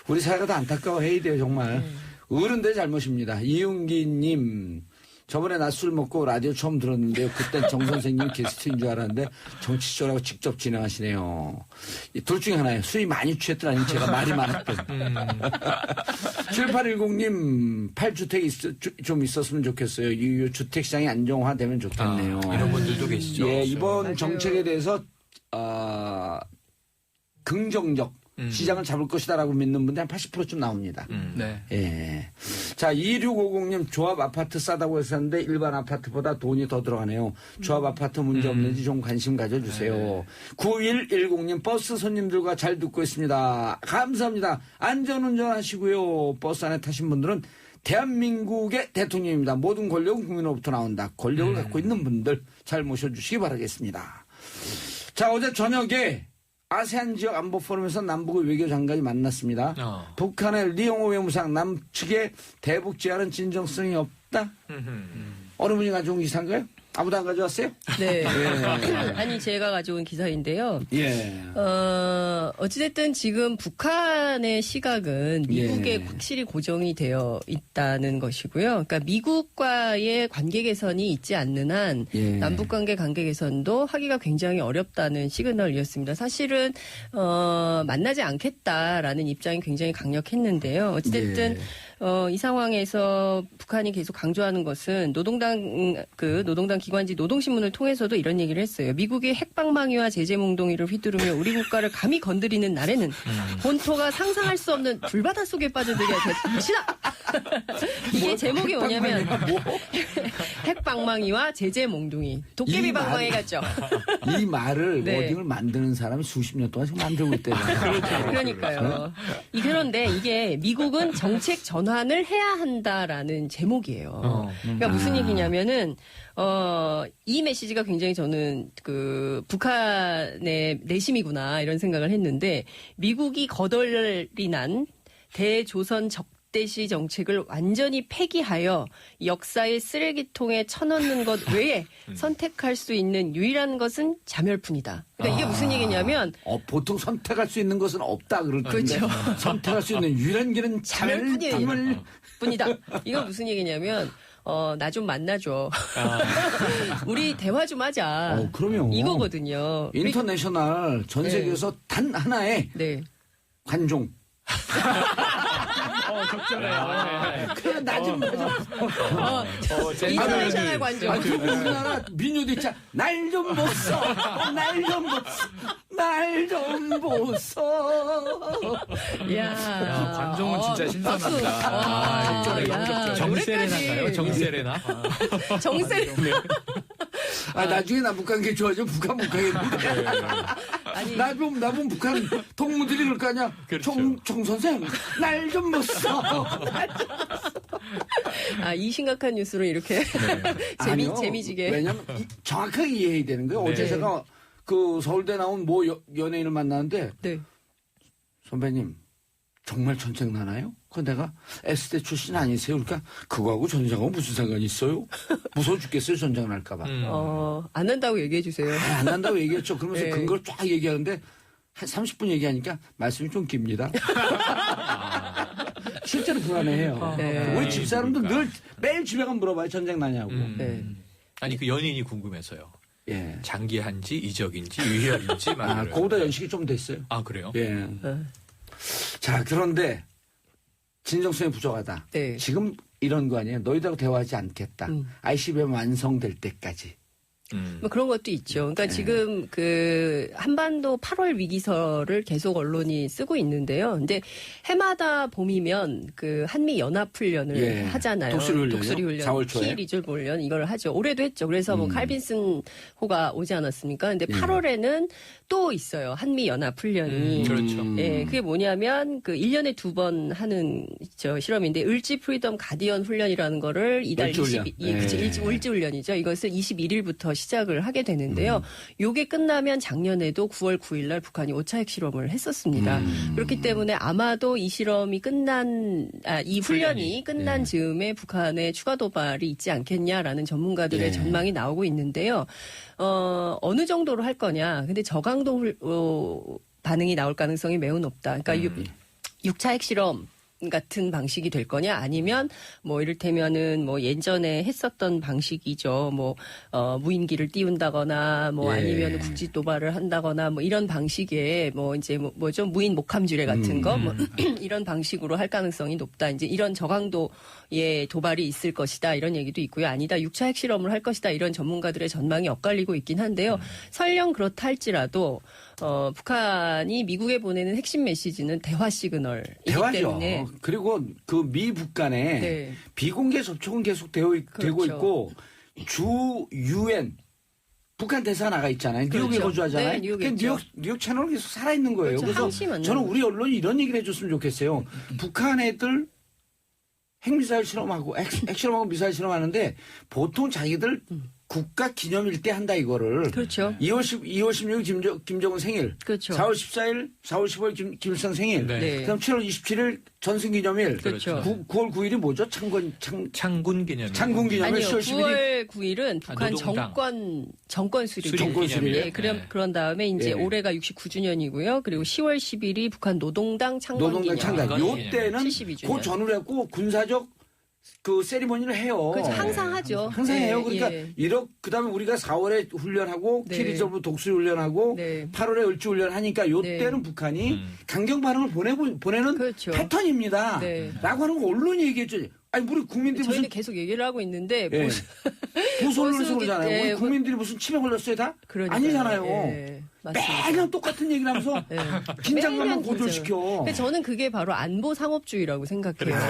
우리 사회가 더 안타까워해야 돼요, 정말. 어른들 잘못입니다. 이윤기님, 저번에 낮술 먹고 라디오 처음 들었는데요. 그땐 정 선생님 게스트인 줄 알았는데 정치쇼라고 직접 진행하시네요. 이 둘 중에 하나예요. 술이 많이 취했든 아니면 제가 말이 많았든. 7810님, 8주택 좀 있었으면 좋겠어요. 유유 주택시장이 안정화되면 좋겠네요. 이런 분들도 계시죠. 예, 이번 맞아요. 정책에 대해서 긍정적 시장을 잡을 것이다라고 믿는 분들 한 80%쯤 나옵니다. 네. 예. 자, 2650님 조합 아파트 싸다고 했었는데 일반 아파트보다 돈이 더 들어가네요. 조합 아파트 문제 없는지 좀 관심 가져주세요. 9110님 버스 손님들과 잘 듣고 있습니다. 감사합니다. 안전운전 하시고요. 버스 안에 타신 분들은 대한민국의 대통령입니다. 모든 권력은 국민으로부터 나온다. 권력을 갖고 있는 분들 잘 모셔주시기 바라겠습니다. 자, 어제 저녁에 아세안 지역 안보 포럼에서 남북의 외교장관이 만났습니다. 북한의 리용호 외무상 남측의 대북 제안은 진정성이 없다. 어느 분이 가져온 기사인가요? 아무도 안 가져왔어요? 네. 아니, 제가 가져온 기사인데요. 예. 어찌됐든 지금 북한의 시각은 미국에 예. 확실히 고정이 되어 있다는 것이고요. 그러니까 미국과의 관계 개선이 있지 않는 한 예. 남북 관계 개선도 하기가 굉장히 어렵다는 시그널이었습니다. 사실은 만나지 않겠다라는 입장이 굉장히 강력했는데요. 어찌됐든 이 상황에서 북한이 계속 강조하는 것은 노동당 기관지 노동신문을 통해서도 이런 얘기를 했어요. 미국이 핵방망이와 제재몽둥이를 휘두르며 우리 국가를 감히 건드리는 날에는 본토가 상상할 수 없는 불바다 속에 빠져들게 될 것이다. 이게 제목이 뭐냐면 핵방망이와 제재몽둥이. 도깨비 방망이 같죠? 이 말을 네. 워딩을 만드는 사람이 수십 년 동안 지금 만들고 있대요. 그러니까요. 그런데 이게 미국은 정책 전환을 해야 한다라는 제목이에요. 그러니까 무슨 얘기냐면은 이 메시지가 굉장히 저는 그 북한의 내심이구나 이런 생각을 했는데 미국이 거덜이 난 대조선 적대시 정책을 완전히 폐기하여 역사의 쓰레기통에 쳐넣는 것 외에 선택할 수 있는 유일한 것은 자멸뿐이다. 그러니까 이게 무슨 얘기냐면 보통 선택할 수 있는 것은 없다 그러던데 그렇죠. 선택할 수 있는 유일한 길은 자멸뿐이다. 뿐이다. 이건 무슨 얘기냐면 나 좀 만나줘. 우리 대화 좀 하자. 그럼요. 이거거든요. 인터내셔널 전 세계에서 단 하나의 네. 관종. 적절해요. 그래 나좀 인터내셔널 관종. 우리나라 민요도 있잖아. 날 좀 못 써. 날 좀 못 써. 날 좀 못 써. 야, 관종은 진짜 신선합니다. 적절해. 정세레나인가요? 정세레나? 정세레나. 나중에 남북관계 좋아져 북한 못 가겠는데. 아니, 나보면 북한 동무들이 그럴 거 아니야. 그렇죠. 정 선생, 날 좀 못 써. 이 심각한 뉴스로 이렇게 아니요. 재미지게. 왜냐면 정확하게 이해해야 되는 거예요. 어제 네. 제가 그 서울대 나온 모 연예인을 만났는데 네. 선배님 정말 전쟁 나나요? 그 내가 S대 출신 아니세요? 그러니까 그거하고 전쟁하고 무슨 상관이 있어요? 무서워 죽겠어요 전쟁 날까 봐. 안 한다고 얘기해 주세요. 안 한다고 얘기했죠. 그러면서 네. 근거를 쫙 얘기하는데 한 30분 얘기하니까 말씀이 좀 깁니다. 실제로 불안해해요. 네. 우리 집사람도 늘 매일 집에 가면 물어봐요. 전쟁 나냐고. 네. 아니 그 연인이 궁금해서요. 예. 장기한지 이적인지 유혈인지 막 그거보다 연식이 좀 됐어요. 그래요? 예. 자, 그런데 진정성이 부족하다. 네. 지금 이런 거 아니에요. 너희들하고 대화하지 않겠다. ICBM 완성될 때까지. 뭐 그런 것도 있죠. 그러니까 지금 그 한반도 8월 위기설을 계속 언론이 쓰고 있는데요. 근데 해마다 봄이면 그 한미 연합 훈련을 하잖아요. 독수리 훈련. 4월 초에. 키 리졸브 훈련 이걸 하죠. 올해도 했죠. 그래서 뭐 칼빈슨 호가 오지 않았습니까? 근데 8월에는 또 있어요. 한미 연합 훈련이. 그렇죠. 예, 그게 뭐냐면 그 1년에 2번 하는 실험인데 을지 프리덤 가디언 훈련이라는 거를 이달 을지훈련. 22일 을지 훈련이죠. 이것을 21일부터 시작을 하게 되는데요. 요게 끝나면 작년에도 9월 9일 날 북한이 5차 핵실험을 했었습니다. 그렇기 때문에 아마도 이 실험이 이 훈련이 끝난 즈음에 북한의 추가 도발이 있지 않겠냐라는 전문가들의 전망이 나오고 있는데요. 어느 정도로 할 거냐. 근데 저강도 반응이 나올 가능성이 매우 높다. 그러니까 6차 핵실험 같은 방식이 될 거냐 아니면 뭐 이를테면은 뭐 예전에 했었던 방식이죠. 뭐 무인기를 띄운다거나 뭐 아니면 국지 도발을 한다거나 뭐 이런 방식의 뭐 이제 뭐죠 무인 목함지뢰 같은 거 뭐 이런 방식으로 할 가능성이 높다. 이제 이런 저강도의 도발이 있을 것이다 이런 얘기도 있고요. 아니다 6차 핵실험을 할 것이다 이런 전문가들의 전망이 엇갈리고 있긴 한데요. 설령 그렇다 할지라도 북한이 미국에 보내는 핵심 메시지는 대화 시그널이기 대화죠. 때문에 그리고 그 미북 간에 비공개 접촉은 계속 되고 있고 주 UN 북한 대사 나가 있잖아요. 뉴욕에 거주하잖아요. 네, 뉴욕 채널은 계속 살아있는 거예요. 그래서 저는 우리 언론이 이런 얘기를 해줬으면 좋겠어요. 북한 애들 핵미사일 실험하고 핵실험하고 미사일 실험하는데 보통 자기들 국가 기념일 때 한다 이거를. 그렇죠. 2월 16일 김정은 생일. 그렇죠. 4월 14일, 4월 15일 김일성 생일. 네. 그다음 7월 27일 전승 기념일. 그렇죠. 9월 9일이 뭐죠? 창군 기념일. 창군 기념일. 아니요. 10월 11일. 9월 9일은 북한 정권 수립. 정권 수립. 예, 그런 다음에 이제 올해가 69주년이고요. 그리고 10월 10일이 북한 노동당 창건 노동당 기념일. 창건. 요 때는 72주년. 그 전후로 했고 군사적 그 세리머니를 해요. 그렇죠. 항상 하죠. 항상 예, 해요. 그러니까 예. 그다음에 우리가 4월에 훈련하고 네. 키리저브 독수 훈련하고 네. 8월에 을지 훈련 하니까 요때는 네. 북한이 강경 반응을 보내는 그렇죠. 패턴입니다. 네. 라고 하는 거 언론이 얘기했죠. 아니 우리 국민들이 저희는 무슨 계속 얘기를 하고 있는데 예. 보수 언론에서 보수 그러잖아요. 예, 우리 국민들이 무슨 치매 걸렸어요 다? 그러니까요. 아니잖아요. 예, 맞습니다. 매년 똑같은 얘기를 하면서 예. 긴장감만 매년 고조시켜. 근데 저는 그게 바로 안보 상업주의라고 생각해요. 그렇죠.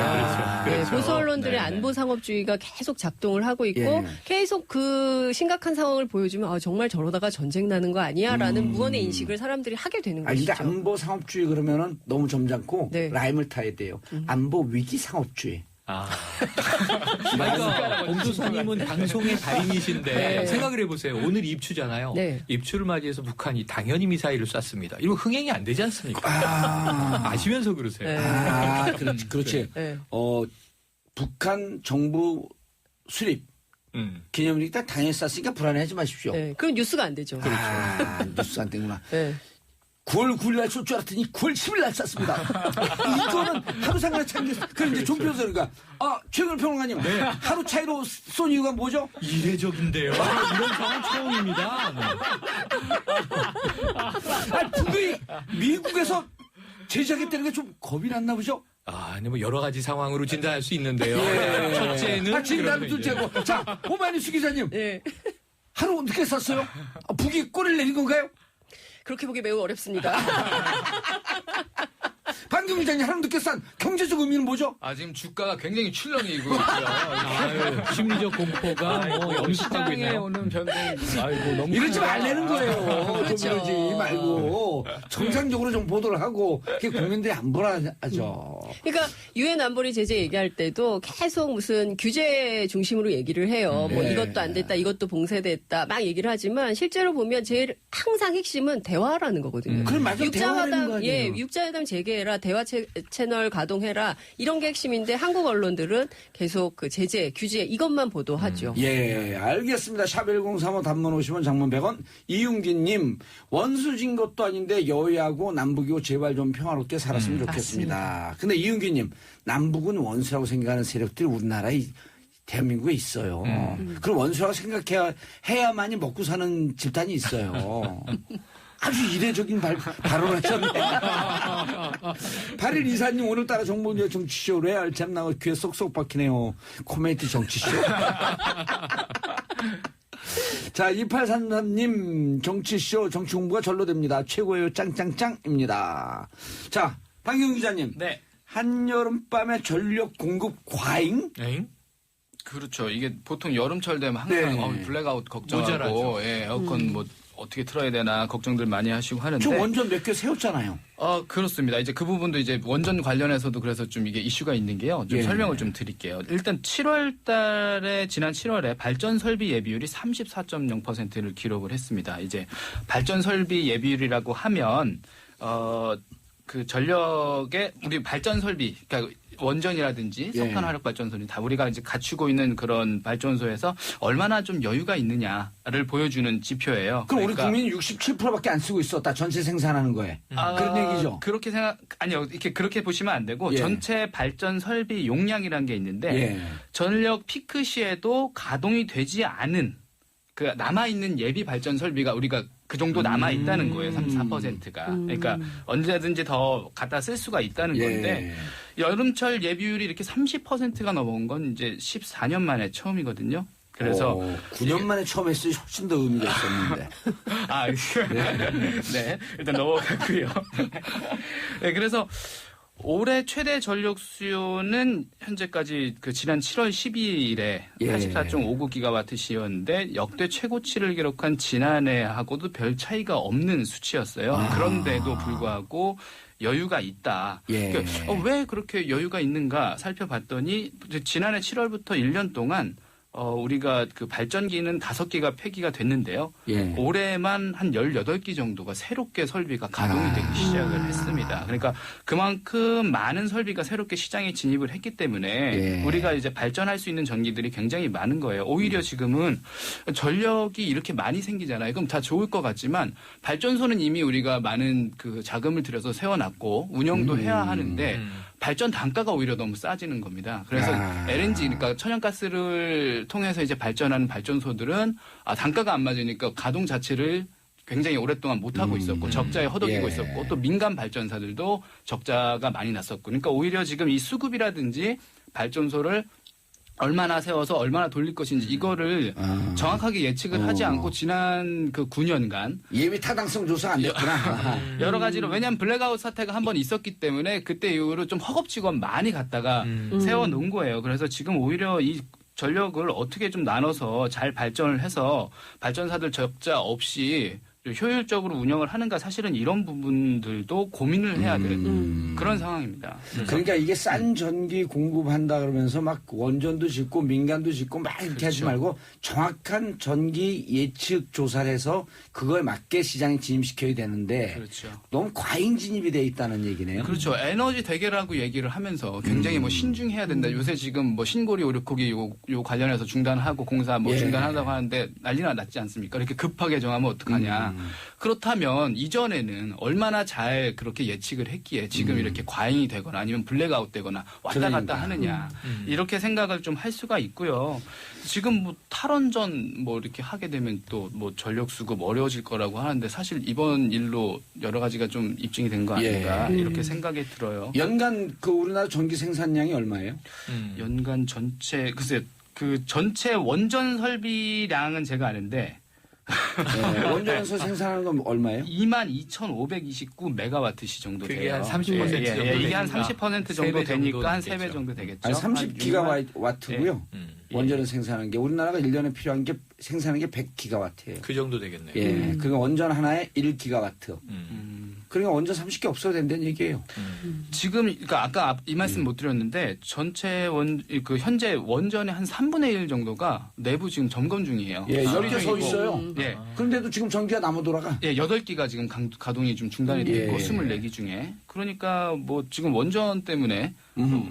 예, 그렇죠. 보수 언론들의 네, 네. 안보 상업주의가 계속 작동을 하고 있고 예. 계속 그 심각한 상황을 보여주면 정말 저러다가 전쟁 나는 거 아니야라는 무언의 인식을 사람들이 하게 되는 아니, 것이죠. 그러니까 안보 상업주의 그러면은 너무 점잖고 네. 라임을 타야 돼요. 안보 위기 상업주의. 아. 그러니까 봉도사님은 방송의 달인이신데 네. 생각을 해보세요. 오늘 입추잖아요. 네. 입추를 맞이해서 북한이 당연히 미사일을 쐈습니다. 이거 흥행이 안 되지 않습니까? 아시면서 그러세요. 네. 그렇지. 네. 북한 정부 수립 기념일 때 당연히 쐈으니까 불안해하지 마십시오. 네. 그럼 뉴스가 안 되죠. 뉴스 안 되구나. 네. 9월 9일 날 쏠 줄 알았더니 9월 10일 날 쐈습니다. 이거는 하루 상관에 차이가 그럼 이제 종편에서 최근 평론가님 하루 차이로 쏜 이유가 뭐죠? 이례적인데요. 이런 상황 처음입니다. 분명히 미국에서 제작했다는 게 좀 겁이 났나 보죠? 아니 뭐 여러 가지 상황으로 진단할 수 있는데요. 첫째는 진단은 그러면 둘째고. 자, 오마이뉴스 기자님. 네. 하루 늦게 쐈어요? 북이 꼬리를 내린 건가요? 그렇게 보기 매우 어렵습니다. 방금 기자님 하루 늦게 싼 경제적 의미는 뭐죠? 지금 주가가 굉장히 출렁이고 있고요. 아유, 심리적 공포가 뭐 염습하고 시장에 있네요. 오는 변동, 아이고 너무 이러지 크다. 말라는 거예요. 그렇죠. 좀 이러지 말고 정상적으로 좀 보도를 하고 그게 국민들이 안 불안하죠. 그러니까 유엔 안보리 제재 얘기할 때도 계속 무슨 규제 중심으로 얘기를 해요. 뭐 네. 이것도 안 됐다, 이것도 봉쇄됐다 막 얘기를 하지만 실제로 보면 제일 항상 핵심은 대화라는 거거든요. 그럼 맞아 대화하는 거 아니에요? 육자회담 재개해라, 대화 채널 가동해라 이런 게 핵심인데 한국 언론들은 계속 그 제재, 규제 이것만 보도하죠. 예, 알겠습니다. 샵1035 단문 50원 장문 100원. 이윤기님, 원수진 것도 아닌데 여야고 남북이고 제발 좀 평화롭게 살았으면 좋겠습니다. 근데 이윤기님, 남북은 원수라고 생각하는 세력들이 우리나라에 대한민국에 있어요. 그럼 원수라고 생각해야만이 먹고 사는 집단이 있어요. 아주 이례적인 발언하셨네. 8일 이사님 오늘따라 정봉주의 정치쇼 레알 잼 나고 귀에 쏙쏙 박히네요. 코멘트 정치쇼. 자, 2833님 정치쇼 정치 공부가 절로 됩니다. 최고예요. 짱짱짱입니다. 자, 박경 기자님. 네. 한여름밤에 전력 공급 과잉? 엥? 그렇죠. 이게 보통 여름철 되면 항상 네. 블랙아웃 걱정하고 모자라죠. 에어컨 뭐 어떻게 틀어야 되나 걱정들 많이 하시고 하는데. 저 원전 몇 개 세웠잖아요. 그렇습니다. 이제 그 부분도 이제 원전 관련해서도 그래서 좀 이게 이슈가 있는 게요. 좀 예. 설명을 좀 드릴게요. 일단 7월 달에, 지난 7월에 발전 설비 예비율이 34.0%를 기록을 했습니다. 이제 발전 설비 예비율이라고 하면, 그 전력의 우리 발전 설비, 그러니까 원전이라든지 예. 석탄 화력 발전소는 다 우리가 이제 갖추고 있는 그런 발전소에서 얼마나 좀 여유가 있느냐를 보여주는 지표예요. 그럼 그러니까 우리 국민이 67%밖에 안 쓰고 있었다. 전체 생산하는 거에. 그런 얘기죠. 그렇게 아니요. 이렇게 그렇게 보시면 안 되고 예. 전체 발전 설비 용량이라는 게 있는데 예. 전력 피크 시에도 가동이 되지 않은 그 남아 있는 예비 발전 설비가 우리가 그 정도 남아 있다는 거예요. 34%가. 그러니까 언제든지 더 갖다 쓸 수가 있다는 건데 여름철 예비율이 이렇게 30%가 넘어온 건 이제 14년 만에 처음이거든요. 그래서 9년 만에 처음 했으니 훨씬 더 의미가 있었는데. 네. 일단 넘어갔고요. 네, 그래서 올해 최대 전력 수요는 현재까지 그 지난 7월 12일에 84.59기가와트시였는데 역대 최고치를 기록한 지난해하고도 별 차이가 없는 수치였어요. 그런데도 불구하고 여유가 있다. 그러니까 왜 그렇게 여유가 있는가 살펴봤더니 지난해 7월부터 1년 동안 우리가 그 발전기는 5기가 폐기가 됐는데요. 올해만 한 18기 정도가 새롭게 설비가 가동이 되기 시작을 했습니다. 그러니까 그만큼 많은 설비가 새롭게 시장에 진입을 했기 때문에 우리가 이제 발전할 수 있는 전기들이 굉장히 많은 거예요. 오히려 지금은 전력이 이렇게 많이 생기잖아요. 그럼 다 좋을 것 같지만 발전소는 이미 우리가 많은 그 자금을 들여서 세워놨고 운영도 해야 하는데 발전 단가가 오히려 너무 싸지는 겁니다. 그래서 LNG, 그러니까 천연가스를 통해서 이제 발전하는 발전소들은 단가가 안 맞으니까 가동 자체를 굉장히 오랫동안 못하고 있었고 적자에 허덕이고 있었고 또 민간 발전사들도 적자가 많이 났었고 그러니까 오히려 지금 이 수급이라든지 발전소를 얼마나 세워서 얼마나 돌릴 것인지 이거를 정확하게 예측을 하지 않고 지난 그 9년간 예비 타당성 조사 안 됐구나. 여러 가지로 왜냐하면 블랙아웃 사태가 한 번 있었기 때문에 그때 이후로 좀 허겁지겁 많이 갖다가 세워놓은 거예요. 그래서 지금 오히려 이 전력을 어떻게 좀 나눠서 잘 발전을 해서 발전사들 적자 없이 효율적으로 운영을 하는가 사실은 이런 부분들도 고민을 해야 될 그런 상황입니다. 그러니까 이게 싼 전기 공급한다 그러면서 막 원전도 짓고 민간도 짓고 막 이렇게 하지 말고 정확한 전기 예측 조사를 해서 그거에 맞게 시장에 진입시켜야 되는데 그렇죠. 너무 과잉 진입이 돼 있다는 얘기네요. 그렇죠. 에너지 대계라고 얘기를 하면서 굉장히 뭐 신중해야 된다. 요새 지금 뭐 신고리 오륙호기 요 관련해서 중단하고 공사 뭐 중단한다고 하는데 난리나 났지 않습니까? 이렇게 급하게 정하면 어떡하냐. 그렇다면 이전에는 얼마나 잘 그렇게 예측을 했기에 지금 이렇게 과잉이 되거나 아니면 블랙아웃 되거나 왔다 갔다 하느냐. 이렇게 생각을 좀 할 수가 있고요. 지금 뭐 탈원전 뭐 이렇게 하게 되면 또 뭐 전력 수급 어려워질 거라고 하는데 사실 이번 일로 여러 가지가 좀 입증이 된 거 아닌가 이렇게 생각이 들어요. 연간 그 우리나라 전기 생산량이 얼마예요? 연간 전체 글쎄 그 전체 원전 설비량은 제가 아는데 네, 원전에서 생산하는 건 얼마예요? 22,529메가와트시 정도 그게 돼요. 한 30% 정도 이게 한 되니까 30% 정도 되니까 한 되겠죠. 3배 정도 되겠죠. 아니, 30기가와트고요. 원전을 생산하는 게 우리나라가 1년에 필요한 게 생산하는 게 100기가와트예요. 그 정도 되겠네요. 예. 그러니까 원전 하나에 1기가와트. 그러니까 원전 30개 없어도 된다는 얘기예요. 지금 그러니까 아까 이 말씀 못 드렸는데 전체 그 현재 원전의 한 3분의 1 정도가 내부 지금 점검 중이에요. 예, 수리 10개 서 중이고. 있어요. 예. 그런데도 지금 전기가 남아 돌아가. 예, 8기가 지금 가동이 좀 중단이 돼 있고 예. 24기 중에. 그러니까 뭐 지금 원전 때문에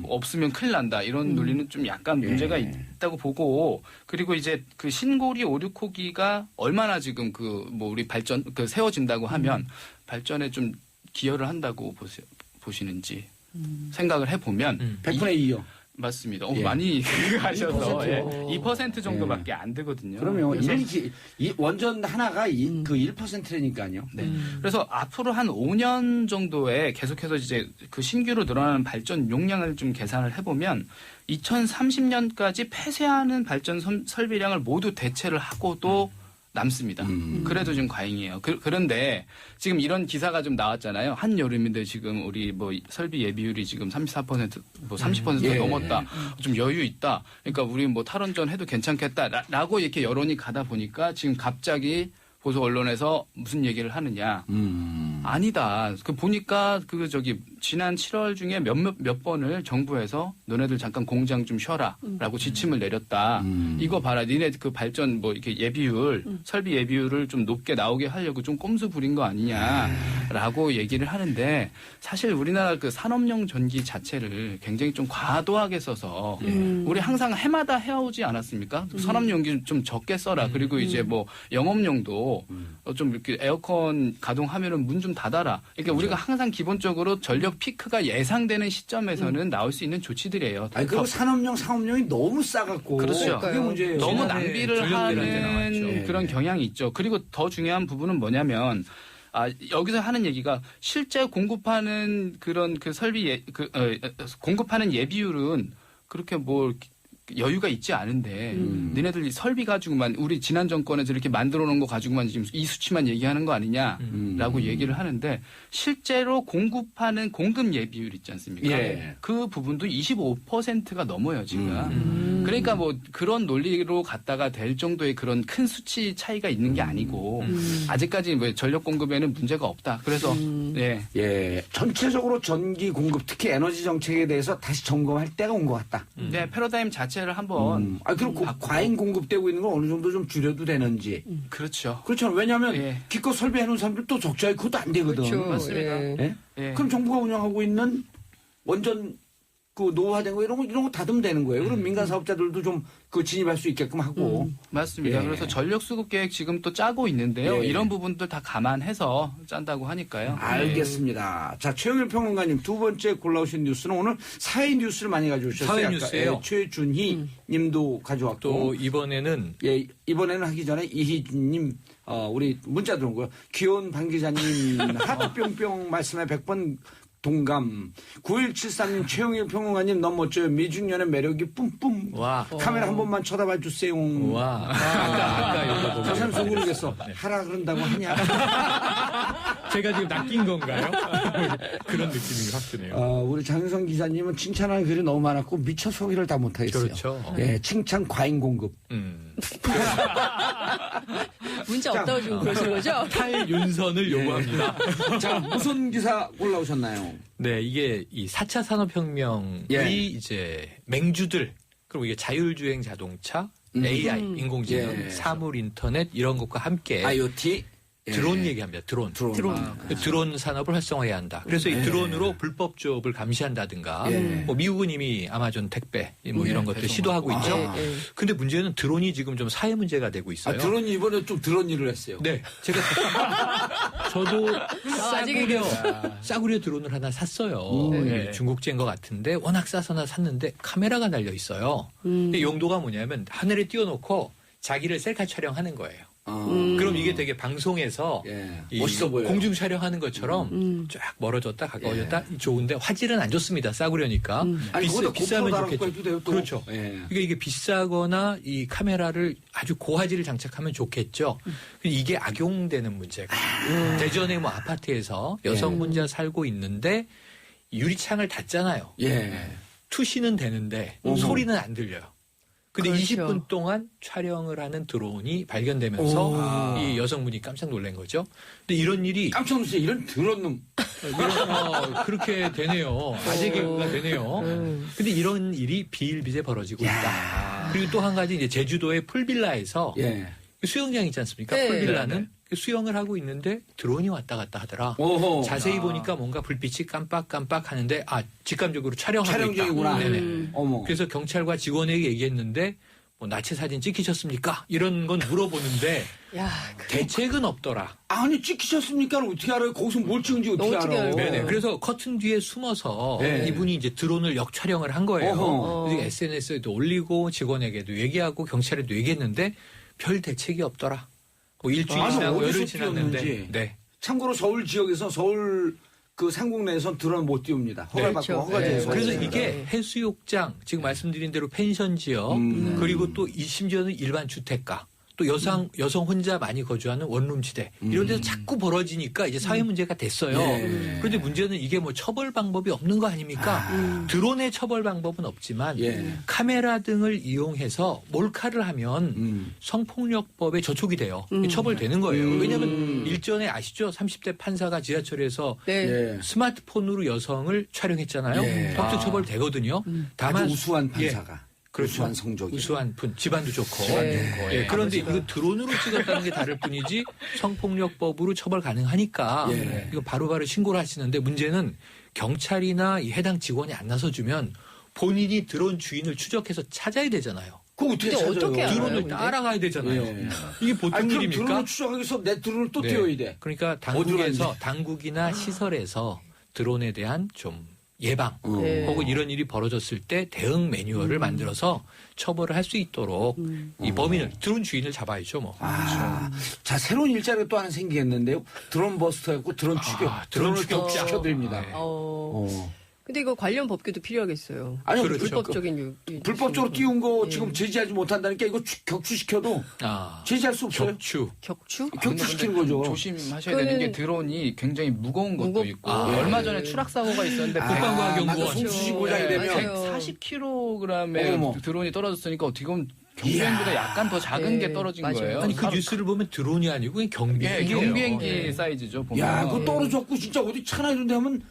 없으면 큰일 난다. 이런 논리는 좀 약간 문제가 있다고 보고 그리고 이제 그 신고리 5, 6호기가 얼마나 지금 그 뭐 우리 발전 그 세워진다고 하면 발전에 좀 기여를 한다고 보시는지 생각을 해보면 100분의 2요. 맞습니다. 예. 많이 하셔서 2%. 2% 정도밖에 안 되거든요. 그러면 그래서 이 원전 하나가 그 1%라니까요. 네. 그래서 앞으로 한 5년 정도에 계속해서 이제 그 신규로 늘어나는 발전 용량을 좀 계산을 해보면 2030년까지 폐쇄하는 발전 설비량을 모두 대체를 하고도 남습니다. 그래도 좀 과잉이에요. 그런데 지금 이런 기사가 좀 나왔잖아요. 한여름인데 지금 우리 뭐 설비 예비율이 지금 34%, 뭐 30% 넘었다. 좀 여유 있다. 그러니까 우리 뭐 탈원전 해도 괜찮겠다라고 이렇게 여론이 가다 보니까 지금 갑자기 보수 언론에서 무슨 얘기를 하느냐. 아니다. 그 보니까 지난 7월 중에 몇 번을 정부에서 너네들 잠깐 공장 좀 쉬어라라고 지침을 내렸다. 이거 봐라. 니네 그 발전 뭐 이렇게 예비율, 설비 예비율을 좀 높게 나오게 하려고 좀 꼼수 부린 거 아니냐라고 얘기를 하는데 사실 우리나라 그 산업용 전기 자체를 굉장히 좀 과도하게 써서 우리 항상 해마다 해오지 않았습니까? 산업용기 좀 적게 써라. 그리고 이제 뭐 영업용도 좀 이렇게 에어컨 가동하면은 문 좀 닫아라. 그러니까 우리가 항상 기본적으로 전력 피크가 예상되는 시점에서는 나올 수 있는 조치들이에요. 아니, 그리고 산업용, 상업용이 너무 싸갖고. 그렇죠. 그게 문제예요. 너무 지난해 낭비를 전력비한테 하는 나왔죠. 그런 경향이 있죠. 그리고 더 중요한 부분은 뭐냐면 여기서 하는 얘기가 실제 공급하는 그런 그 설비 공급하는 예비율은 그렇게 뭐 여유가 있지 않은데 니네들 설비 가지고만 우리 지난 정권에서 이렇게 만들어 놓은 거 가지고만 지금 이 수치만 얘기하는 거 아니냐라고 얘기를 하는데 실제로 공급하는 공급 예비율 있지 않습니까? 예. 그 부분도 25%가 넘어요 지금. 그러니까 뭐 그런 논리로 갔다가 될 정도의 그런 큰 수치 차이가 있는 게 아니고 아직까지 뭐 전력 공급에는 문제가 없다. 그래서 예, 전체적으로 전기 공급 특히 에너지 정책에 대해서 다시 점검할 때가 온 것 같다. 네, 패러다임 자체를 한번 그리고 과잉 공급되고 있는 걸 어느 정도 좀 줄여도 되는지. 그렇죠. 그렇죠. 왜냐하면 예. 기껏 설비해 놓은 사람들 또 적자에 그것도 안 되거든. 그렇죠. 맞습니다. 예. 예? 예. 그럼 정부가 운영하고 있는 원전 그 노후화된 거 이런 거 다듬면 되는 거예요. 그럼 민간 사업자들도 좀 그 진입할 수 있게끔 하고. 맞습니다. 예. 그래서 전력 수급 계획 지금 또 짜고 있는데요. 예. 이런 부분들 다 감안해서 짠다고 하니까요. 알겠습니다. 자, 최영일 평론가님 두 번째 골라오신 뉴스는 오늘 사회 뉴스를 많이 가져오셨어요. 사회 아까, 뉴스예요. 예, 최준희 님도 가져왔고. 또 이번에는 예, 이번에는 하기 전에 이희준님, 우리 문자 들어온 거요. 귀여운 방 기자님, 하트 뿅뿅 말씀에 100번 동감. 9173님, 최영일 평론가님 너무 멋져요. 미중년의 매력이 뿜뿜. 와. 카메라 한 번만 쳐다봐 주세요. 와. 아까 이거 보고 저 사람 속으로겠어. 하라 그런다고 하냐. 제가 지금 낚인 건가요? 그런 느낌이 확 드네요. 우리 장윤성 기자님은 칭찬할 글이 너무 많았고 미처 소개를 다 못하겠어요. 그렇죠. 예, 칭찬 과잉 공급. 문자 없다고 지금 그러시는 거죠? 탈윤선을 요구합니다. 자, 무슨 기사 올라오셨나요? 네, 이게 이 4차 산업혁명이 예. 이제 맹주들, 그리고 이게 자율주행 자동차, AI, 인공지능, 예. 사물 인터넷 이런 것과 함께 IoT. 드론 얘기합니다. 드론. 드론 산업을 활성화해야 한다. 그래서 이 드론으로 불법 조업을 감시한다든가, 예. 뭐 미국은 이미 아마존 택배 뭐 이런 것들 시도하고 있죠. 예. 근데 문제는 드론이 지금 좀 사회 문제가 되고 있어요. 드론이 이번에 좀 드론 일을 했어요. 네, 제가 저도 아직 싸구려 드론을 하나 샀어요. 네. 예, 중국제인 것 같은데 워낙 싸서 하나 샀는데 카메라가 달려 있어요. 근데 용도가 뭐냐면 하늘에 띄워놓고 자기를 셀카 촬영하는 거예요. 그럼 이게 되게 방송에서 예. 이 멋있어 보여요. 공중 촬영하는 것처럼 쫙 멀어졌다 가까워졌다 좋은데 화질은 안 좋습니다. 싸구려니까. 아니, 거기다 비싸면 고프로 달아놓고 좋겠죠. 해도 돼요, 또. 그렇죠. 예. 그러니까 이게 비싸거나 이 카메라를 아주 고화질을 장착하면 좋겠죠. 이게 악용되는 문제가. 대전의 뭐 아파트에서 여성 혼자 살고 있는데 유리창을 닫잖아요. 예. 투시는 되는데 소리는 안 들려요. 근데 그렇죠. 20분 동안 촬영을 하는 드론이 발견되면서 이 여성분이 깜짝 놀란 거죠. 근데 이런 일이 깜짝 놀랐어요. 이런 드론 놈. 그렇게 되네요. 아재 개그가 되네요. 근데 이런 일이 비일비재 벌어지고 있다. 그리고 또 한 가지 이제 제주도의 풀빌라에서 예. 수영장 있지 않습니까? 네. 풀빌라는 수영을 하고 있는데 드론이 왔다 갔다 하더라. 오호. 자세히 보니까 뭔가 불빛이 깜빡깜빡 하는데 직감적으로 촬영하고 촬영 있다. 중이구나. 네네. 어머. 그래서 경찰과 직원에게 얘기했는데 뭐 나체 사진 찍히셨습니까? 이런 건 물어보는데 야, 대책은 없더라. 아니, 찍히셨습니까? 어떻게 알아요? 거기서 뭘 찍은지 어떻게 어떻게 알아요? 알고. 네네. 그래서 커튼 뒤에 숨어서 네. 이분이 이제 드론을 역촬영을 한 거예요. 어허. 그래서 SNS에도 올리고 직원에게도 얘기하고 경찰에도 얘기했는데 별 대책이 없더라. 뭐 일주일 아니, 지나고 어디서 열흘 지났는데. 띄웠는지. 네. 참고로 서울 지역에서 서울 그 상공 내에선 드론 못 띄웁니다. 허가를 그렇죠. 받고 허가제에서. 그래서 맞습니다. 이게 해수욕장, 지금 말씀드린 대로 펜션 지역, 그리고 또 심지어는 일반 주택가, 또 여성 혼자 많이 거주하는 원룸지대 이런 데서 자꾸 벌어지니까 이제 사회 문제가 됐어요. 예. 그런데 문제는 이게 뭐 처벌 방법이 없는 거 아닙니까? 드론의 처벌 방법은 없지만 예. 카메라 등을 이용해서 몰카를 하면 성폭력법에 저촉이 돼요. 처벌되는 거예요. 왜냐하면 일전에 아시죠? 30대 판사가 지하철에서 네. 예. 스마트폰으로 여성을 촬영했잖아요. 예. 법적 처벌 되거든요. 다만 아주 우수한 예. 판사가. 그렇죠. 우수한 성적이. 우수한 분, 집안도 좋고. 네. 예, 그런데 이거 드론으로 찍었다는 게 다를 뿐이지 성폭력법으로 처벌 가능하니까 예. 이거 바로바로 신고를 하시는데 문제는 경찰이나 이 해당 직원이 안 나서주면 본인이 드론 주인을 추적해서 찾아야 되잖아요. 그거 어떻게 근데 찾아요? 어떻게 알아요? 드론을 근데? 따라가야 되잖아요. 예. 이게 보통 아니, 그럼 일입니까? 드론을 추적하기 위해서 내 드론을 또 네. 띄워야 돼. 그러니까 당국이나 시설에서 드론에 대한 좀 예방 네. 혹은 이런 일이 벌어졌을 때 대응 매뉴얼을 만들어서 처벌을 할 수 있도록 이 범인을 드론 주인을 잡아야죠 뭐. 자, 새로운 일자리가 또 하나 생기겠는데요. 드론 버스터였고 드론 추격. 드론 드론을 또 추격자. 시켜드립니다. 네. 근데 이거 관련 법규도 필요하겠어요. 아니, 그렇죠. 불법적인 불법적으로 띄운 거 예. 지금 제지하지 못한다니까 이거 격추시켜도 제지할 수 없어요. 격추? 격추시키는 거죠. 조심하셔야 되는 게 드론이 굉장히 무거운 것도 있고 얼마 전에 추락 사고가 있었는데 국방과학연구원. 송수시 고장이 되면 맞아요. 140kg의 어머. 드론이 떨어졌으니까 어떻게 보면 경비행보다 약간 더 작은 네, 게 떨어진 맞아요. 거예요. 아니 그 뉴스를 보면 드론이 아니고 그냥 경비행이에요. 경비행기 사이즈죠. 보면. 야, 그거 떨어졌고 진짜 어디 차나 이런 데 하면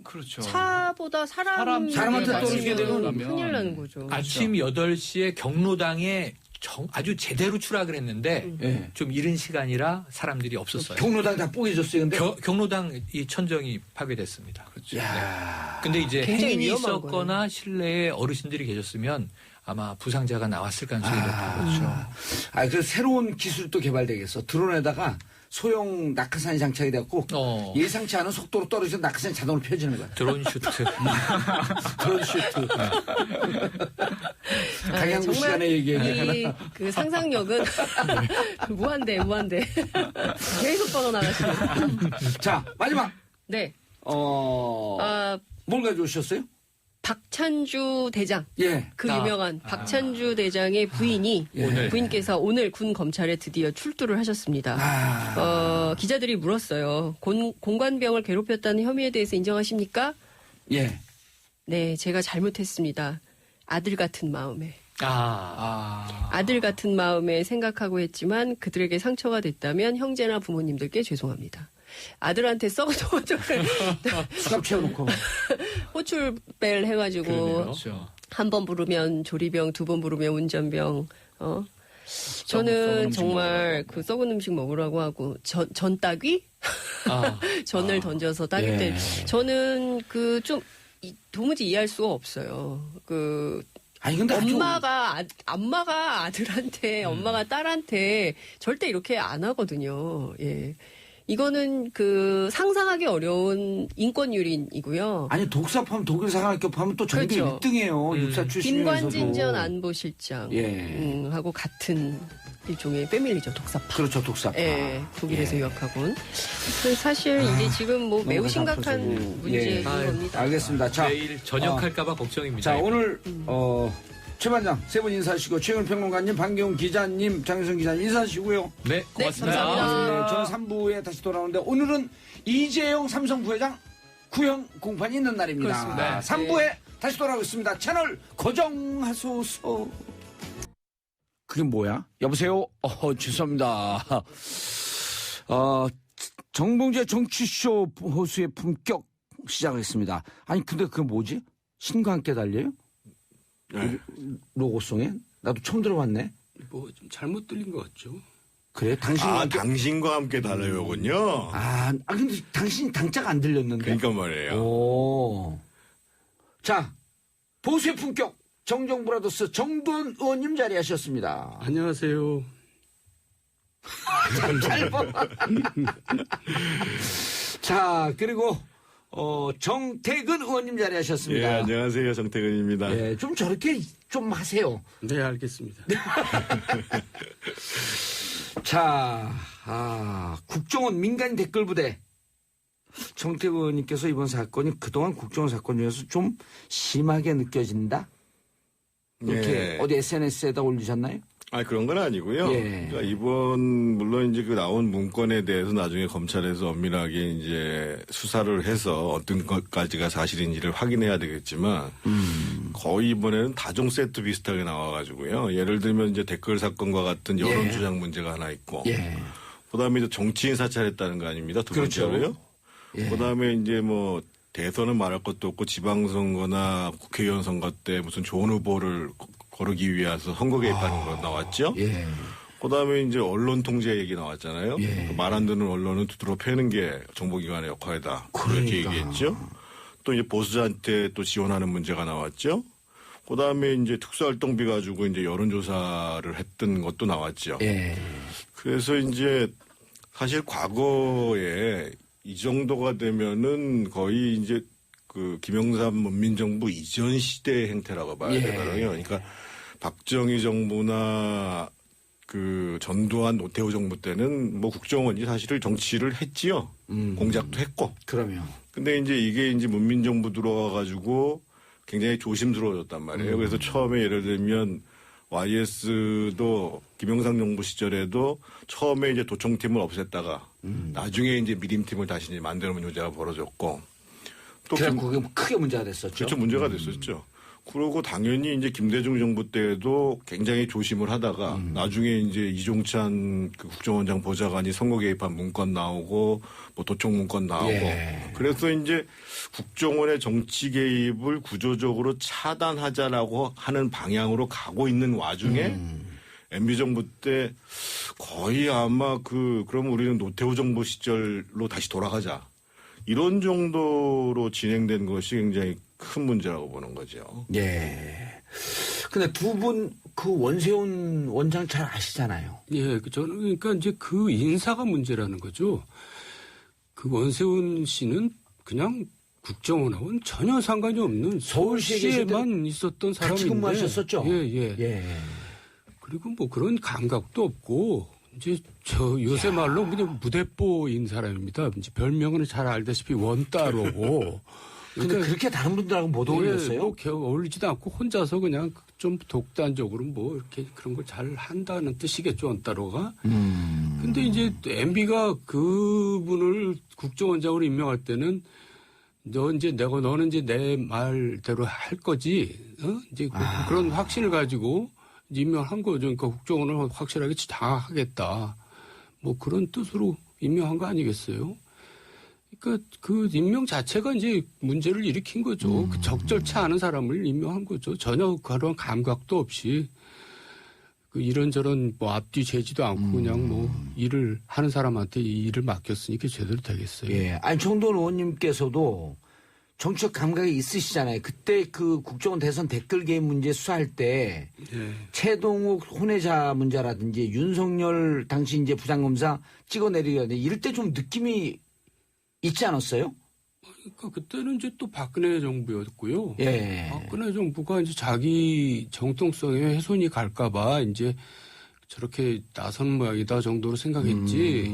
그렇죠. 차보다 사람한테 떨어지게 되면 큰일 나는 거죠. 아침 8시에 경로당에 아주 제대로 추락을 했는데 예. 좀 이른 시간이라 사람들이 없었어요. 경로당 다 뽀개졌어요. 근데 경로당 이 천정이 파괴됐습니다. 그렇죠. 야. 근데 이제 굉장히 행인이 위험한 있었거나 거예요. 실내에 어르신들이 계셨으면 아마 부상자가 나왔을 가능성이 높아요. 그 새로운 기술이 또 개발되겠어. 드론에다가 소형 낙하산이 장착이 돼갖고 예상치 않은 속도로 떨어져서 낙하산이 자동으로 펴지는 거야. 드론 슈트. 드론 슈트. 강양구 정말 시간에 얘기해. 그 상상력은 무한대. 계속 뻗어나가시네요. 자, 마지막. 네. 뭘 가져오셨어요? 박찬주 대장. 예. 그 유명한 박찬주 대장의 부인이 부인께서 오늘 군 검찰에 드디어 출두를 하셨습니다. 기자들이 물었어요. 공관병을 괴롭혔다는 혐의에 대해서 인정하십니까? 예. 네, 제가 잘못했습니다. 아들 같은 마음에. 아들 같은 마음에 생각하고 했지만 그들에게 상처가 됐다면 형제나 부모님들께 죄송합니다. 아들한테 썩은 토마토를 수갑 채워놓고 호출벨 해가지고 그렇죠. 한 번 부르면 조리병, 두 번 부르면 운전병. 저는 정말 그 썩은 음식 먹으라고 하고 전 따귀? 전을 던져서 따길 때 저는 그 좀 도무지 이해할 수가 없어요. 아니 근데 엄마가 아들한테 엄마가 딸한테 절대 이렇게 안 하거든요. 예. 이거는 상상하기 어려운 인권유린이고요. 아니 독사하면 독일 상하이급하면 또 전교 그렇죠. 1등이에요. 육사 출신이면서도. 김관진 전 안보실장 하고 같은 일종의 패밀리죠. 독사파. 그렇죠. 독사파. 예, 독일에서 유학하고. 사실 이게 지금 매우 심각한 문제인 겁니다. 알겠습니다. 자, 내일 전역할까봐 걱정입니다. 자, 오늘 최 반장 세 분 인사하시고 최윤 평론가님, 박경훈 기자님, 장윤성 기자님 인사하시고요. 네, 고맙습니다. 감사합니다. 저는 3부에 다시 돌아오는데 오늘은 이재용 삼성 부회장 구형 공판이 있는 날입니다. 그렇습니다. 3부에 다시 돌아오겠습니다. 채널 고정하소서. 그게 뭐야? 여보세요? 죄송합니다. 정봉재 정치쇼 호수의 품격 시작하겠습니다. 아니 근데 그게 뭐지? 신과 함께 달려요? 네. 로고송에? 나도 처음 들어봤네. 뭐 좀 잘못 들린 것 같죠. 그래? 당신과 함께. 당신과 함께 달려요군요. 근데 당신 당자가 안 들렸는데. 그러니까 말이에요. 오. 자, 보수의 품격 정정브라더스 정두원 의원님 자리하셨습니다. 안녕하세요. 자, 그리고 정태근 의원님 자리하셨습니다. 예, 안녕하세요. 정태근입니다. 예, 좀 저렇게 좀 하세요. 네, 알겠습니다. 자, 국정원 민간 댓글 부대. 정태근 의원님께서 이번 사건이 그동안 국정원 사건 중에서 좀 심하게 느껴진다? 이렇게 예. 어디 SNS에다 올리셨나요? 그런 건 아니고요. 예. 그러니까 이번 물론 이제 그 나온 문건에 대해서 나중에 검찰에서 엄밀하게 이제 수사를 해서 어떤 것까지가 사실인지를 확인해야 되겠지만 거의 이번에는 다종 세트 비슷하게 나와가지고요. 예를 들면 이제 댓글 사건과 같은 여론 조작 문제가 하나 있고, 그다음에 이제 정치인 사찰했다는 거 아닙니다. 두 그렇죠. 번째로요. 예. 그다음에 이제 뭐 대선은 말할 것도 없고 지방선거나 국회의원 선거 때 무슨 좋은 후보를 거르기 위해서 선거 개입하는 거 나왔죠. 예. 그다음에 이제 언론 통제 얘기 나왔잖아요. 예. 말 안 듣는 언론은 두드러 패는 게 정보기관의 역할이다. 그러니까. 그렇게 얘기했죠. 또 이제 보수자한테 또 지원하는 문제가 나왔죠. 그다음에 이제 특수활동비 가지고 이제 여론조사를 했던 것도 나왔죠. 예. 그래서 이제 사실 과거에 이 정도가 되면은 거의 이제 그 김영삼 문민정부 이전 시대의 행태라고 봐야 되거든요. 그러니까 박정희 정부나 그 전두환 노태우 정부 때는 뭐 국정원이 사실은 정치를 했지요. 공작도 했고. 그러면. 근데 이제 이게 이제 문민정부 들어와가지고 굉장히 조심스러워졌단 말이에요. 그래서 처음에 예를 들면 YS도 김영삼 정부 시절에도 처음에 이제 도청팀을 없앴다가 나중에 이제 미림팀을 다시 이제 만드는 문제가 벌어졌고 또 그게 크게 문제가 됐었죠. 그렇죠. 문제가 됐었죠. 그리고 당연히 이제 김대중 정부 때도 굉장히 조심을 하다가 나중에 이제 이종찬 그 국정원장 보좌관이 선거 개입한 문건 나오고 뭐 도청 문건 나오고 그래서 이제 국정원의 정치 개입을 구조적으로 차단하자라고 하는 방향으로 가고 있는 와중에 MB 정부 때 거의 아마 그럼 우리는 노태우 정부 시절로 다시 돌아가자. 이런 정도로 진행된 것이 굉장히 큰 문제라고 보는 거죠. 예. 근데 두 분 그 원세훈 원장 잘 아시잖아요. 예, 저는 그러니까 이제 그 인사가 문제라는 거죠. 그 원세훈 씨는 그냥 국정원하고는 전혀 상관이 없는 서울시에만 있었던 사람인데. 같이 근무하셨었죠? 예. 그리고 뭐 그런 감각도 없고 이제 저 요새 말로 그냥 무대뽀인 사람입니다. 이제 별명은 잘 알다시피 원따로고. 근데 그렇게 다른 분들하고 못 어울렸어요? 뭐 어울리지도 않고 혼자서 그냥 좀 독단적으로 뭐 이렇게 그런 걸 잘 한다는 뜻이겠죠, 원따로가. 근데 이제 MB가 그분을 국정원장으로 임명할 때는 너는 이제 내 말대로 할 거지, 이제 그런 확신을 가지고 임명한 거죠. 그러니까 국정원을 확실하게 장악하겠다. 뭐 그런 뜻으로 임명한 거 아니겠어요? 그러니까 그 임명 자체가 이제 문제를 일으킨 거죠. 그 적절치 않은 사람을 임명한 거죠. 전혀 그런 감각도 없이 그 이런저런 뭐 앞뒤 재지도 않고 그냥 뭐 일을 하는 사람한테 이 일을 맡겼으니까 제대로 되겠어요. 예. 아니 정돈 의원님께서도 정치적 감각이 있으시잖아요. 그때 그 국정원 대선 댓글 개입 문제 수사할 때 최동욱 혼외자 문제라든지 윤석열 당시 이제 부장검사 찍어내리려는데 이럴 때 좀 느낌이 있지 않았어요? 그러니까 그때는 이제 또 박근혜 정부였고요. 예. 박근혜 정부가 이제 자기 정통성에 훼손이 갈까봐 이제 저렇게 나선 모양이다 정도로 생각했지.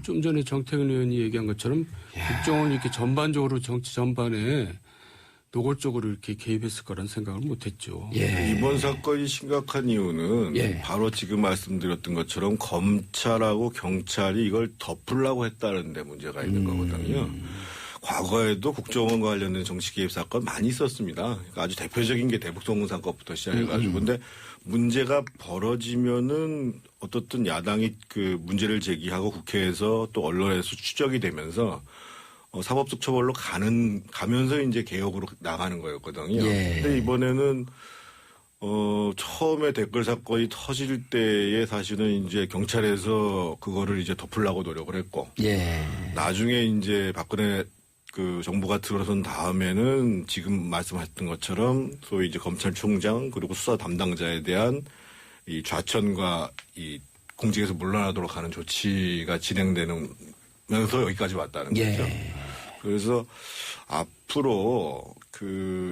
좀 전에 정태근 의원이 얘기한 것처럼 국정원이 이렇게 전반적으로 정치 전반에 노골적으로 이렇게 개입했을 거란 생각을 못했죠. 예. 이번 사건이 심각한 이유는 바로 지금 말씀드렸던 것처럼 검찰하고 경찰이 이걸 덮으려고 했다는 데 문제가 있는 거거든요. 과거에도 국정원과 관련된 정치 개입 사건 많이 있었습니다. 그러니까 아주 대표적인 게 대북송금 사건부터 시작해가지고. 근데 문제가 벌어지면은 어떻든 야당이 그 문제를 제기하고 국회에서 또 언론에서 추적이 되면서 사법적 처벌로 가면서 이제 개혁으로 나가는 거였거든요. 근데 이번에는 처음에 댓글 사건이 터질 때에 사실은 이제 경찰에서 그거를 이제 덮으려고 노력을 했고. 나중에 이제 박근혜 그 정부가 들어선 다음에는 지금 말씀하셨던 것처럼 소위 이제 검찰총장 그리고 수사 담당자에 대한 이 좌천과 이 공직에서 물러나도록 하는 조치가 진행되면서 여기까지 왔다는 거죠. 그래서 앞으로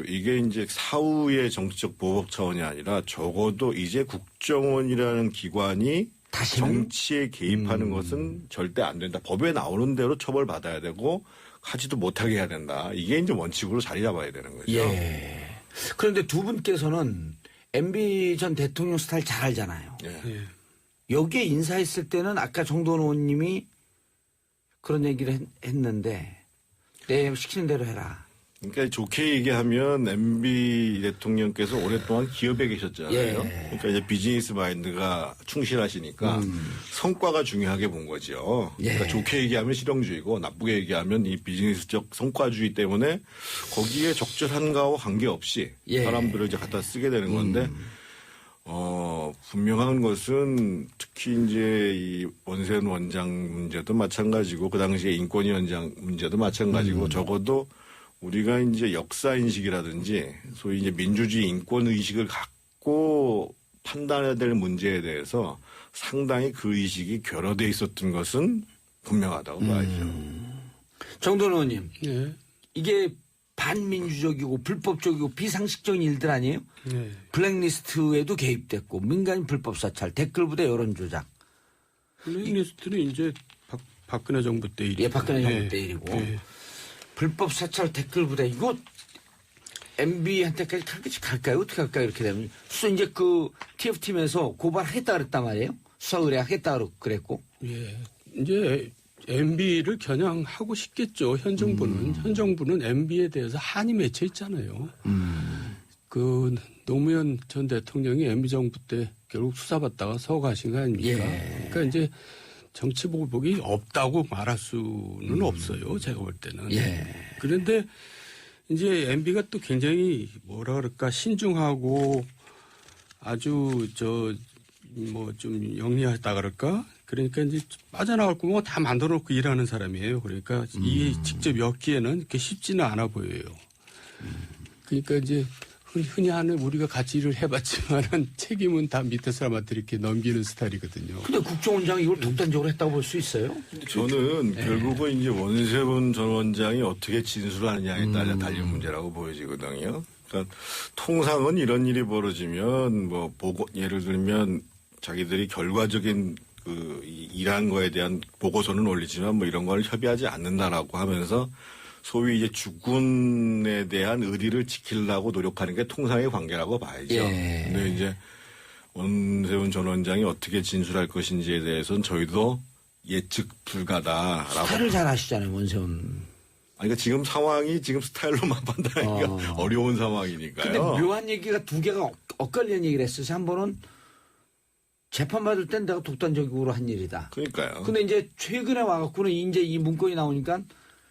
이게 이제 사후의 정치적 보복 차원이 아니라 적어도 이제 국정원이라는 기관이 정치에 개입하는 것은 절대 안 된다. 법에 나오는 대로 처벌받아야 되고 하지도 못하게 해야 된다. 이게 이제 원칙으로 자리 잡아야 되는 거죠. 그런데 두 분께서는 MB 전 대통령 스타일 잘 알잖아요. 여기에 인사했을 때는 아까 정돈 의원님이 그런 얘기를 했는데 내 시키는 대로 해라. 그러니까 좋게 얘기하면 MB 대통령께서 오랫동안 기업에 계셨잖아요. 그러니까 이제 비즈니스 마인드가 충실하시니까 성과가 중요하게 본 거죠. 그러니까 좋게 얘기하면 실용주의고 나쁘게 얘기하면 이 비즈니스적 성과주의 때문에 거기에 적절한가와 관계없이 사람들을 이제 갖다 쓰게 되는 건데 분명한 것은 특히 이제 이 원세훈 원장 문제도 마찬가지고 그 당시에 인권위원장 문제도 마찬가지고 적어도 우리가 이제 역사인식이라든지 소위 이제 민주주의 인권의식을 갖고 판단해야 될 문제에 대해서 상당히 그 의식이 결여돼 있었던 것은 분명하다고 봐야죠. 정돈 의원님. 이게 반민주적이고 불법적이고 비상식적인 일들 아니에요? 블랙리스트에도 개입됐고 민간인 불법 사찰, 댓글 부대 여론 조작. 블랙리스트는 이제 박근혜 정부 때 일이고. 박근혜 정부 때 일이고. 불법 사찰 댓글 부대 이거 MB한테까지 갈까요? 어떻게 할까요? 이렇게 되면 수사 이제 그 TF팀에서 고발했다 그랬단 말이에요. 수사 의뢰하겠다 그랬고. 이제 MB를 겨냥하고 싶겠죠. 현 정부는. 현 정부는 MB에 대해서 한이 맺혀 있잖아요. 그 노무현 전 대통령이 MB 정부 때 결국 수사받다가 서가신 거 아닙니까? 그러니까 이제 정치 보복이 없다고 말할 수는 없어요. 제가 볼 때는. 그런데 이제 MB가 또 굉장히 뭐라 그럴까 신중하고 아주 뭐 좀 영리하다 그럴까? 그러니까 이제 빠져나갈 구멍을 다 만들어 놓고 일하는 사람이에요. 그러니까 이게 직접 엮기에는 그렇게 쉽지는 않아 보여요. 그러니까 이제 흔히 하는 우리가 같이 일을 해봤지만은 책임은 다 밑에 사람한테 이렇게 넘기는 스타일이거든요. 근데 국정원장이 이걸 독단적으로 했다고 볼 수 있어요? 저는 결국은 이제 원세훈 전 원장이 어떻게 진술하느냐에 따라 달린 문제라고 보여지거든요. 그러니까 통상은 이런 일이 벌어지면 뭐 보고 예를 들면 자기들이 결과적인 그 일한 거에 대한 보고서는 올리지만 뭐 이런 걸 협의하지 않는다라고 하면서 소위 이제 주군에 대한 의리를 지키려고 노력하는 게 통상의 관계라고 봐야죠. 예. 근데 이제 원세훈 전 원장이 어떻게 진술할 것인지에 대해서는 저희도 예측 불가다라고. 스타일을 잘 아시잖아요, 원세훈. 아니, 그러니까 지금 상황이 지금 스타일로만 판단하기가 어려운 상황이니까요. 근데 묘한 얘기가 두 개가 엇갈리는 얘기를 했어요. 한 번은 재판받을 땐 내가 독단적으로 한 일이다. 그러니까요. 근데 이제 최근에 와갖고는 이제 이 문건이 나오니까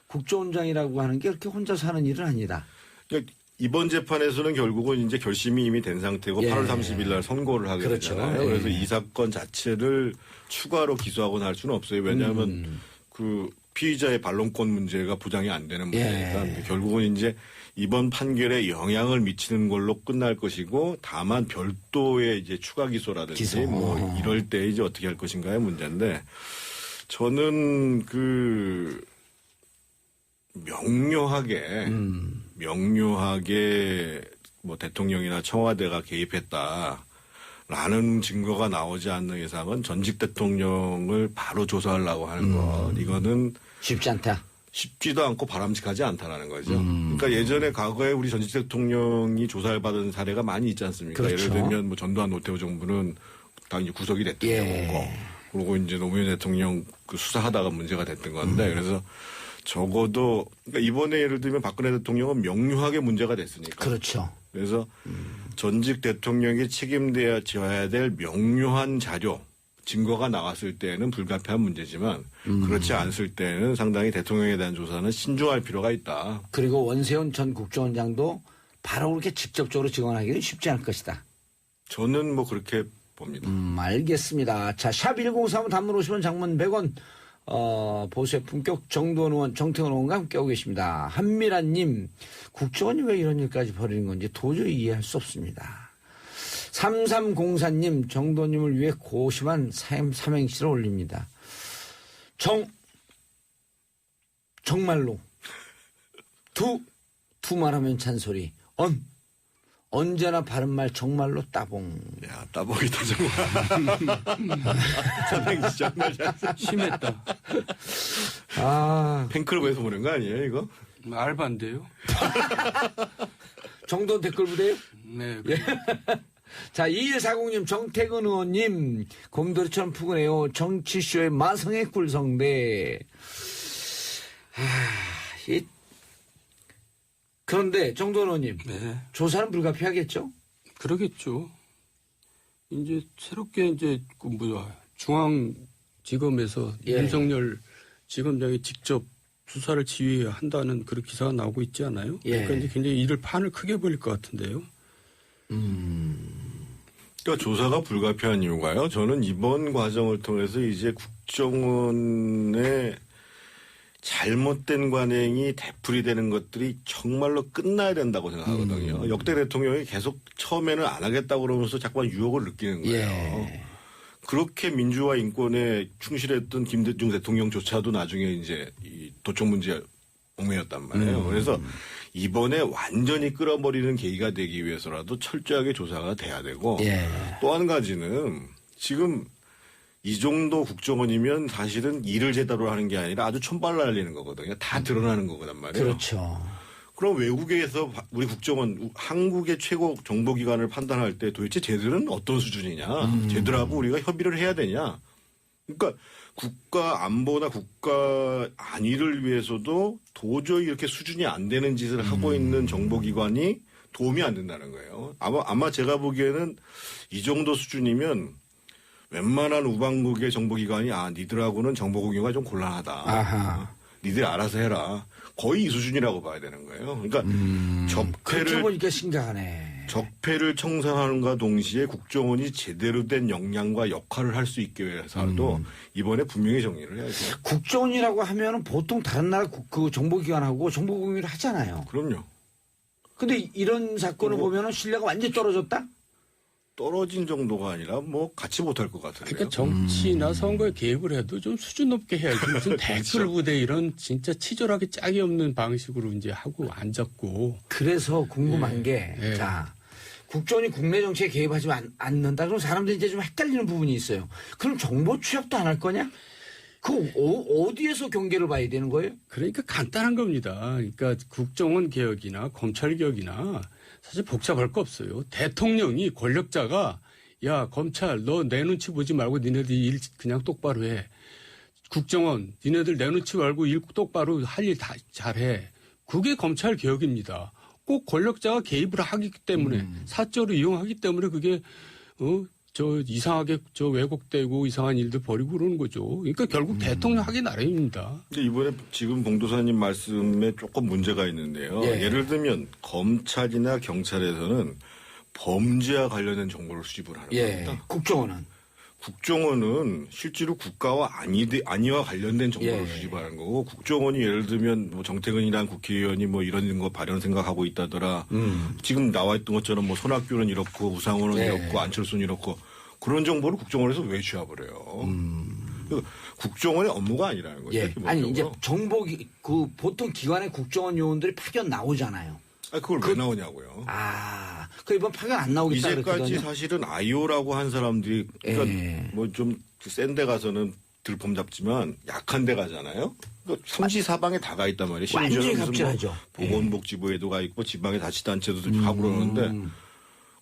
국정원장이라고 하는 게 그렇게 혼자서 하는 일은 아니다. 그러니까 이번 재판에서는 결국은 이제 결심이 이미 된 상태고 예. 8월 30일 날 선고를 하게 그렇죠. 되잖아요. 예. 그래서 이 사건 자체를 추가로 기소하거나 할 수는 없어요. 왜냐하면 그 피의자의 반론권 문제가 보장이 안 되는 문제니까 예. 결국은 이제 이번 판결에 영향을 미치는 걸로 끝날 것이고 다만 별도의 이제 추가 기소라든지 기소. 뭐 이럴 때 이제 어떻게 할 것인가의 문제인데 저는 그 명료하게 뭐 대통령이나 청와대가 개입했다라는 증거가 나오지 않는 이상은 전직 대통령을 바로 조사하려고 하는 것 이거는 쉽지 않다. 쉽지도 않고 바람직하지 않다라는 거죠. 그러니까 예전에 과거에 우리 전직 대통령이 조사를 받은 사례가 많이 있지 않습니까? 그렇죠. 예를 들면 뭐 전두환 노태우 정부는 당연히 구속이 됐던 예. 경우고 그리고 이제 노무현 대통령 그 수사하다가 문제가 됐던 건데 그래서 적어도 그러니까 이번에 예를 들면 박근혜 대통령은 명료하게 문제가 됐으니까. 그렇죠. 그래서 전직 대통령이 책임져야 될 명료한 자료, 증거가 나왔을 때는 불가피한 문제지만 그렇지 않을 때는 상당히 대통령에 대한 조사는 신중할 필요가 있다. 그리고 원세훈 전 국정원장도 바로 그렇게 직접적으로 증언하기는 쉽지 않을 것이다. 저는 뭐 그렇게 봅니다. 알겠습니다. 자, 샵 1035 단문 50원 장문 100원 보수의 품격 정도원 의원, 정태원 의원과 함께하고 계십니다. 한미라님, 국정원이 왜 이런 일까지 벌이는 건지 도저히 이해할 수 없습니다. 3304님, 정도님을 위해 고심한 삼행시를 올립니다. 정말로. 투말하면 잔소리. 언제나 바른말 정말로 따봉. 야, 따봉이다 정말. 삼행시 정말 심했다. 아, 팬클럽에서 보는 거 아니에요 이거? 알바인데요. 정도원 댓글 부대요? 네. 자, 2140님, 정태근 의원님, 곰돌이처럼 푸근해요. 정치쇼의 마성의 꿀성대. 그런데 정도원 의원님, 네. 조사는 불가피하겠죠? 그러겠죠. 이제 새롭게 이제 중앙지검에서 예. 윤석열 지검장이 직접 수사를 지휘한다는 그런 기사가 나오고 있지 않아요? 예. 그러니까 이제 굉장히 판을 크게 벌릴 것 같은데요. 그러니까 조사가 불가피한 이유가요. 저는 이번 과정을 통해서 이제 국정원의 잘못된 관행이 되풀이 되는 것들이 정말로 끝나야 된다고 생각하거든요. 역대 대통령이 계속 처음에는 안 하겠다고 그러면서 자꾸만 유혹을 느끼는 거예요. 예. 그렇게 민주화 인권에 충실했던 김대중 대통령조차도 나중에 이제 이 도청 문제에 얽매였단 말이에요. 그래서 이번에 완전히 끌어버리는 계기가 되기 위해서라도 철저하게 조사가 돼야 되고 예. 또 한 가지는 지금 이 정도 국정원이면 사실은 일을 제대로 하는 게 아니라 아주 촌발 날리는 거거든요. 다 드러나는 거거단 말이에요. 그렇죠. 그럼 외국에서 우리 국정원, 한국의 최고 정보기관을 판단할 때 도대체 쟤들은 어떤 수준이냐. 쟤들하고 우리가 협의를 해야 되냐. 그러니까 국가 안보나 국가 안위를 위해서도 도저히 이렇게 수준이 안 되는 짓을 하고 있는 정보기관이 도움이 안 된다는 거예요. 아마 제가 보기에는 이 정도 수준이면 웬만한 우방국의 정보기관이 니들하고는 정보 공유가 좀 곤란하다. 아하. 니들 알아서 해라. 거의 이 수준이라고 봐야 되는 거예요. 그러니까 그렇게 적폐를 보니까 심각하네. 적폐를 청산하는가 동시에 국정원이 제대로 된 역량과 역할을 할 수 있게 해서도 이번에 분명히 정리를 해야죠. 국정원이라고 하면은 보통 다른 나라 그 정보기관하고 정보공유를 하잖아요. 그럼요. 근데 이런 사건을 보면은 신뢰가 완전히 떨어졌다? 떨어진 정도가 아니라 뭐 같이 못할 것 같은데요. 그러니까 정치나 선거에 개입을 해도 좀 수준 높게 해야지. 무슨 댓글 부대 이런 진짜 치졸하게 짝이 없는 방식으로 이제 하고 앉았고. 그래서 궁금한 게, 예. 자, 국정원이 국내 정치에 개입하지 않는다. 그럼 사람들이 이제 좀 헷갈리는 부분이 있어요. 그럼 정보 취합도 안 할 거냐? 어디에서 경계를 봐야 되는 거예요? 그러니까 간단한 겁니다. 그러니까 국정원 개혁이나 검찰 개혁이나 사실 복잡할 거 없어요. 대통령이 권력자가 야 검찰 너 내 눈치 보지 말고 니네들 일 그냥 똑바로 해. 국정원 니네들 내 눈치 말고 일 똑바로 할 일 다 잘해. 그게 검찰 개혁입니다. 꼭 권력자가 개입을 하기 때문에 사적으로 이용하기 때문에 그게 이상하게 왜곡되고 이상한 일들 벌이고 그러는 거죠. 그러니까 결국 대통령 하기 나름입니다. 근데 이번에 지금 봉도사님 말씀에 조금 문제가 있는데요. 예. 예를 들면 검찰이나 경찰에서는 범죄와 관련된 정보를 수집을 하는 겁니다. 국정원은 실제로 국가와 안위와 관련된 정보를 수집하는 거고 국정원이 예를 들면 뭐 정태근이란 국회의원이 뭐 이런 거 발언 생각하고 있다더라. 지금 나와 있던 것처럼 뭐 손학규는 이렇고 우상호는 이렇고 안철수는 이렇고 그런 정보를 국정원에서 왜 취합을 해요? 국정원의 업무가 아니라는 거죠. 예. 아니 이제 보통 기관의 국정원 요원들이 파견 나오잖아요. 그걸 왜 나오냐고요. 그 이번 파견 안 나오겠다 이제까지 그랬거든요. 사실은 아이오라고 한 사람들이 그러니까 뭐 좀 센 데 가서는 들범 잡지만 약한 데 가잖아요. 그러니까 삼시사방에 다 가 있단 말이에요. 완전히 무슨 갑질하죠. 보건복지부에도 가 있고 지방의 자치단체도 가고 그러는데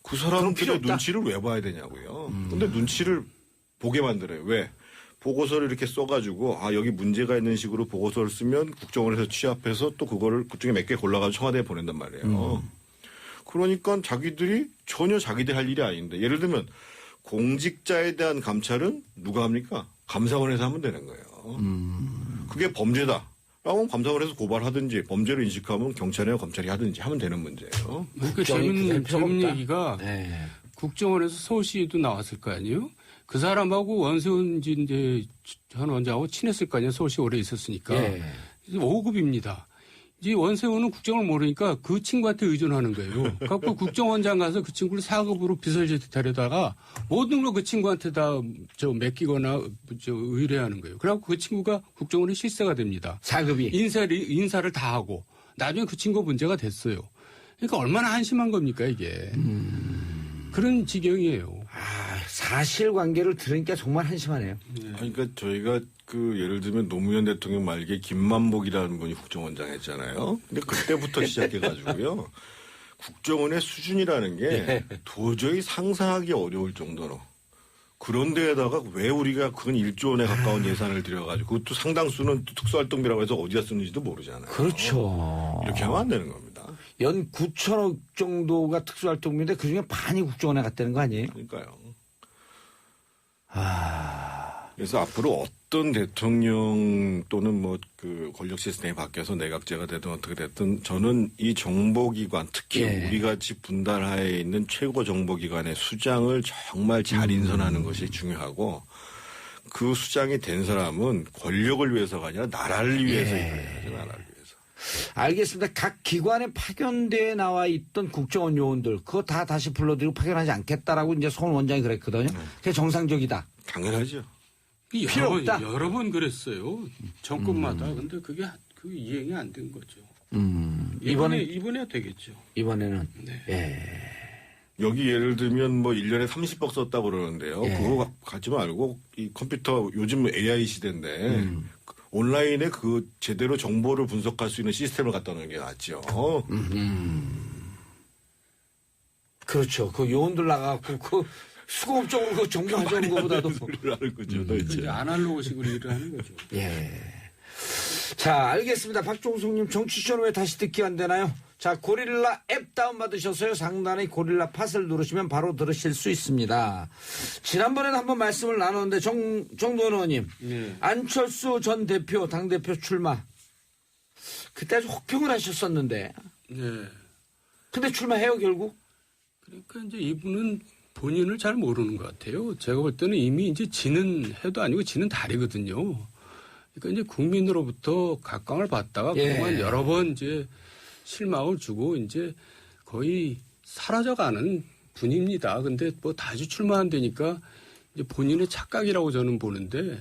그 사람들의 눈치를 왜 봐야 되냐고요. 근데 눈치를 보게 만들어요. 왜? 보고서를 이렇게 써가지고 여기 문제가 있는 식으로 보고서를 쓰면 국정원에서 취합해서 또 그거를 그중에 몇 개 골라가지고 청와대에 보낸단 말이에요. 그러니까 자기들이 전혀 자기들 할 일이 아닌데 예를 들면 공직자에 대한 감찰은 누가 합니까? 감사원에서 하면 되는 거예요. 그게 범죄다. 라고 감사원에서 고발하든지 범죄를 인식하면 경찰이나 검찰이 하든지 하면 되는 문제예요. 그러니까 재밌는 얘기가 국정원에서 서울시도 나왔을 거 아니에요? 그 사람하고 원세훈 이제 전 원장하고 친했을 거 아니에요? 서울시 오래 있었으니까. 5급입니다. 이제 원세훈은 국정을 모르니까 그 친구한테 의존하는 거예요. 그래서 국정원장 가서 그 친구를 4급으로 비서실에 데려다가 모든 걸 그 친구한테 다 맡기거나 의뢰하는 거예요. 그래갖고 그 친구가 국정원의 실세가 됩니다. 4급이. 인사를 다 하고 나중에 그 친구가 문제가 됐어요. 그러니까 얼마나 한심한 겁니까 이게. 그런 지경이에요. 사실관계를 들으니까 정말 한심하네요. 그러니까 저희가 예를 들면 노무현 대통령 말기에 김만복이라는 분이 국정원장 했잖아요. 근데 그때부터 시작해가지고요. 국정원의 수준이라는 게 도저히 상상하기 어려울 정도로. 그런 데에다가 왜 우리가 그건 1조 원에 가까운 예산을 들여가지고 그것도 상당수는 특수활동비라고 해서 어디다 쓰는지도 모르잖아요. 그렇죠. 이렇게 하면 안 되는 겁니다. 연 9천억 정도가 특수활동비인데 그중에 반이 국정원에 갔다는 거 아니에요? 그러니까요. 그래서 앞으로 어떤 대통령 또는 권력 시스템이 바뀌어서 내각제가 되든 어떻게 됐든 저는 이 정보기관 특히 우리 같이 분단하에 있는 최고 정보기관의 수장을 정말 잘 인선하는 것이 중요하고 그 수장이 된 사람은 권력을 위해서가 아니라 나라를 위해서 일을 해야죠. 나라를 위해서. 알겠습니다. 각 기관에 파견대에 나와 있던 국정원 요원들 그거 다 다시 불러들이고 파견하지 않겠다라고 이제 손 원장이 그랬거든요. 그게 정상적이다. 당연하죠. 필요 없다. 여러 번 그랬어요. 정권마다. 근데 그게 이행이 안 된 거죠. 이번에 되겠죠. 이번에는. 여기 예를 들면 1년에 30억 썼다고 그러는데요. 그거 가지 말고 이 컴퓨터 요즘 AI 시대인데 온라인에 제대로 정보를 분석할 수 있는 시스템을 갖다 놓는 게 낫죠. 그렇죠. 그 요원들 나가고 수공업적으로 정보 가져오는 것보다도 소리를 하는 거죠. 도대체. 아날로그식으로 일을 하는 거죠. 자, 알겠습니다. 박종숙님 정치쇼는 왜 다시 듣기 안 되나요? 자, 고릴라 앱 다운받으셔서요. 상단에 고릴라 팟을 누르시면 바로 들으실 수 있습니다. 지난번에는 한번 말씀을 나눴는데 정도원 의원님. 안철수 전 대표 당대표 출마. 그때 아주 혹평을 하셨었는데. 근데 출마해요 결국? 그러니까 이제 이분은 본인을 잘 모르는 것 같아요. 제가 볼 때는 이미 이제 지는 해도 아니고 지는 달이거든요. 그러니까 이제 국민으로부터 각광을 받다가 예. 그동안 여러 번 이제 실망을 주고 이제 거의 사라져가는 분입니다. 근데 뭐 다시 출마한다니까 이제 본인의 착각이라고 저는 보는데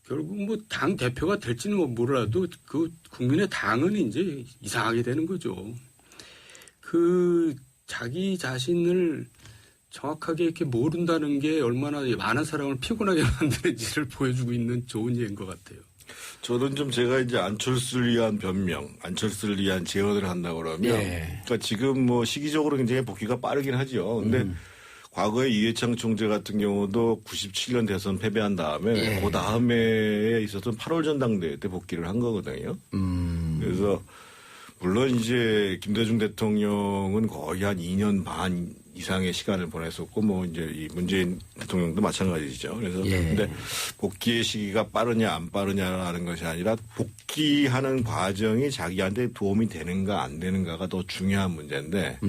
결국 뭐 당 대표가 될지는 몰라도 그 국민의 당은 이제 이상하게 되는 거죠. 그 자기 자신을 정확하게 이렇게 모른다는 게 얼마나 많은 사람을 피곤하게 만드는지를 보여주고 있는 좋은 예인 것 같아요. 저는 좀 제가 이제 안철수를 위한 변명, 안철수를 위한 재언을 한다 그러면, 예. 그러니까 지금 뭐 시기적으로 굉장히 복귀가 빠르긴 하죠. 근데 과거에 이해창 총재 같은 경우도 97년 대선 패배한 다음에 그 다음에 있었던 8월 전당대회 때 복귀를 한 거거든요. 그래서 물론 이제 김대중 대통령은 거의 한 2년 반 이상의 시간을 보냈었고 뭐 이제 이 문재인 대통령도 마찬가지죠. 그래서 근데 복귀의 시기가 빠르냐 안 빠르냐라는 것이 아니라 복귀하는 과정이 자기한테 도움이 되는가 안 되는가가 더 중요한 문제인데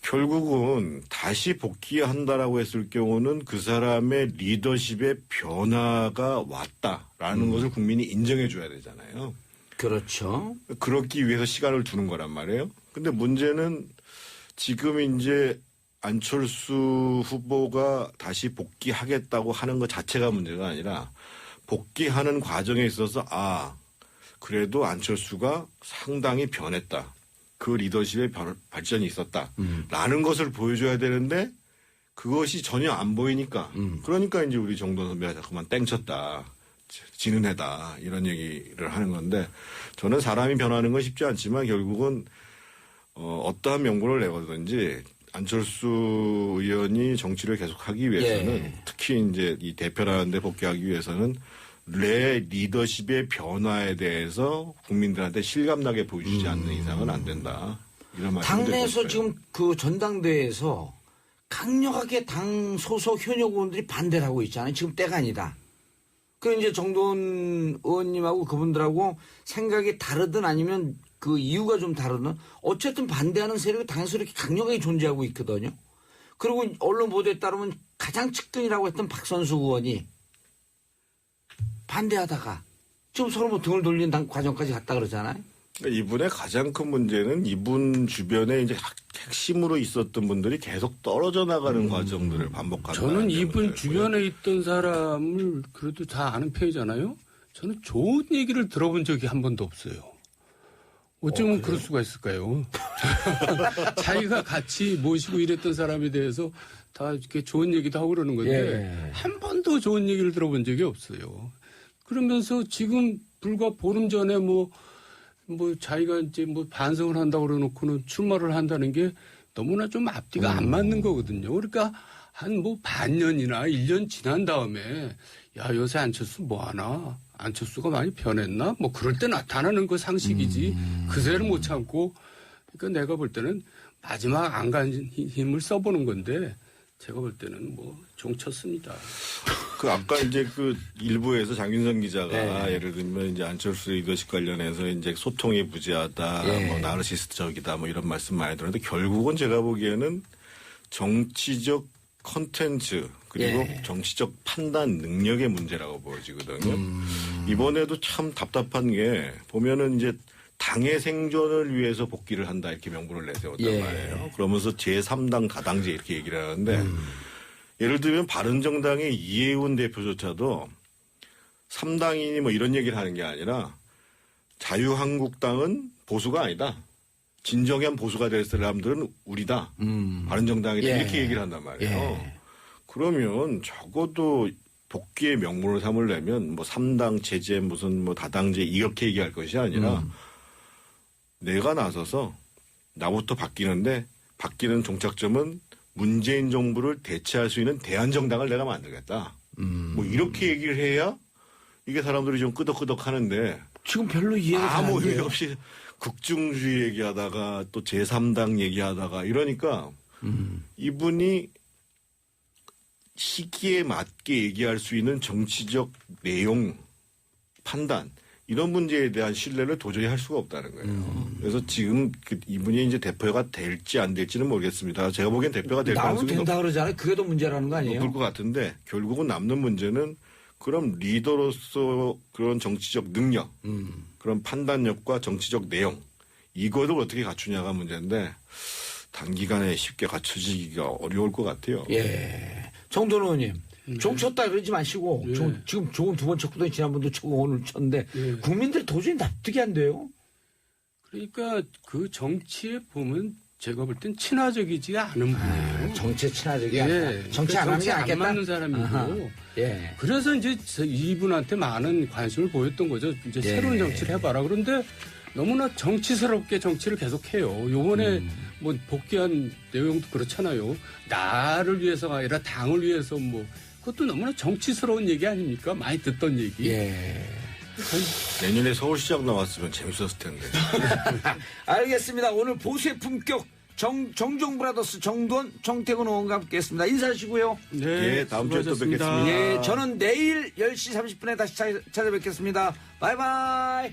결국은 다시 복귀한다라고 했을 경우는 그 사람의 리더십의 변화가 왔다라는 것을 국민이 인정해 줘야 되잖아요. 그렇죠. 그렇기 위해서 시간을 두는 거란 말이에요. 근데 문제는 지금 이제 안철수 후보가 다시 복귀하겠다고 하는 것 자체가 문제가 아니라 복귀하는 과정에 있어서 그래도 안철수가 상당히 변했다. 그 리더십의 발전이 있었다. 라는 것을 보여줘야 되는데 그것이 전혀 안 보이니까 그러니까 이제 우리 정돈 선배가 자꾸만 땡쳤다. 지는 해다. 이런 얘기를 하는 건데 저는 사람이 변하는 건 쉽지 않지만 결국은 어떠한 명분을 내거든지 안철수 의원이 정치를 계속하기 위해서는 특히 이제 이 대표라는데 복귀하기 위해서는 내 리더십의 변화에 대해서 국민들한테 실감나게 보여주지 않는 이상은 안 된다. 이런 말씀을 당내에서 드리고 싶어요. 지금 그 전당대회에서 강력하게 당 소속 현역 의원들이 반대를 하고 있잖아요. 지금 때가 아니다. 그 이제 정돈 의원님하고 그분들하고 생각이 다르든 아니면 그 이유가 좀 다르든 어쨌든 반대하는 세력이 당에서 이렇게 강력하게 존재하고 있거든요. 그리고 언론 보도에 따르면 가장 측근이라고 했던 박선수 의원이 반대하다가 지금 서로 뭐 등을 돌리는 과정까지 갔다 그러잖아요. 그러니까 이분의 가장 큰 문제는 이분 주변에 이제 핵심으로 있었던 분들이 계속 떨어져 나가는 과정들을 반복하는 저는 이분 주변에 있던 사람을 그래도 다 아는 편이잖아요. 저는 좋은 얘기를 들어본 적이 한 번도 없어요. 어쩌면 그럴 수가 있을까요? 자기가 같이 모시고 일했던 사람에 대해서 다 이렇게 좋은 얘기도 하고 그러는 건데 한 번도 좋은 얘기를 들어본 적이 없어요. 그러면서 지금 불과 보름 전에 뭐 자기가 이제 뭐 반성을 한다고 그러놓고는 출마를 한다는 게 너무나 좀 앞뒤가 안 맞는 거거든요. 그러니까 한 뭐 반년이나 1년 지난 다음에 야, 요새 안철수 뭐 하나? 안철수가 많이 변했나? 뭐 그럴 때 나타나는 거 상식이지. 그새를 못 참고. 그러니까 내가 볼 때는 마지막 안간 힘을 써보는 건데 제가 볼 때는 뭐 종쳤습니다. 그 아까 이제 그 일부에서 장윤선 기자가 예를 들면 이제 안철수 리더십 관련해서 이제 소통이 부재하다, 뭐 나르시스트적이다, 뭐 이런 말씀 많이 들었는데 결국은 제가 보기에는 정치적 컨텐츠 그리고 정치적 판단 능력의 문제라고 보여지거든요. 이번에도 참 답답한 게 보면은 이제 당의 생존을 위해서 복귀를 한다 이렇게 명분을 내세웠단 말이에요. 그러면서 제3당 다당제 이렇게 얘기를 하는데 예를 들면 바른정당의 이해운 대표조차도 3당이니 뭐 이런 얘기를 하는 게 아니라 자유한국당은 보수가 아니다. 진정한 보수가 될 사람들은 우리다. 바른정당이다. 이렇게 얘기를 한단 말이에요. 그러면 적어도 복귀의 명분을 삼으려면 뭐 3당 제재 무슨 뭐 다당제 이렇게 얘기할 것이 아니라 내가 나서서 나부터 바뀌는데 바뀌는 종착점은 문재인 정부를 대체할 수 있는 대한정당을 내가 만들겠다. 뭐 이렇게 얘기를 해야 이게 사람들이 좀 끄덕끄덕 하는데 지금 별로 이해가 안 아무 의미 돼요. 없이 국중주의 얘기하다가 또 제3당 얘기하다가 이러니까 이분이 시기에 맞게 얘기할 수 있는 정치적 내용 판단 이런 문제에 대한 신뢰를 도저히 할 수가 없다는 거예요. 그래서 지금 이분이 이제 대표가 될지 안 될지는 모르겠습니다. 제가 보기엔 대표가 될 나오면 가능성이 된다 그러잖아요. 그게 더 문제라는 거 아니에요? 높을 것 같은데 결국은 남는 문제는 그럼 리더로서 그런 정치적 능력, 그런 판단력과 정치적 내용 이거를 어떻게 갖추냐가 문제인데 단기간에 쉽게 갖춰지기가 어려울 것 같아요. 예. 정돈 의원님. 종 쳤다 그러지 마시고 예. 지금 종은 두 번 쳤거든요. 지난번도 치고 오늘 쳤는데 예. 국민들 도저히 납득이 안 돼요. 그러니까 그 정치에 보면 제가 볼 땐 친화적이지 않은 분이에요. 정치에 친화적이 예. 아니라 정치 안 하는 게 안 낫겠다. 맞는 사람이고. 아하. 예. 그래서 이제 이분한테 많은 관심을 보였던 거죠. 이제 예. 새로운 정치를 해봐라. 그런데 너무나 정치스럽게 정치를 계속해요. 요번에 뭐 복귀한 내용도 그렇잖아요. 나를 위해서가 아니라 당을 위해서 뭐 그것도 너무나 정치스러운 얘기 아닙니까? 많이 듣던 얘기. 예. 내년에 서울시장 나왔으면 재밌었을 텐데. 알겠습니다. 오늘 보수의 품격 정종 브라더스 정돈 정태근 의원과 함께했습니다. 인사하시고요. 네, 예, 다음 주에 또 수고하셨습니다. 뵙겠습니다. 예, 저는 내일 10시 30분에 다시 찾아뵙겠습니다. 바이바이.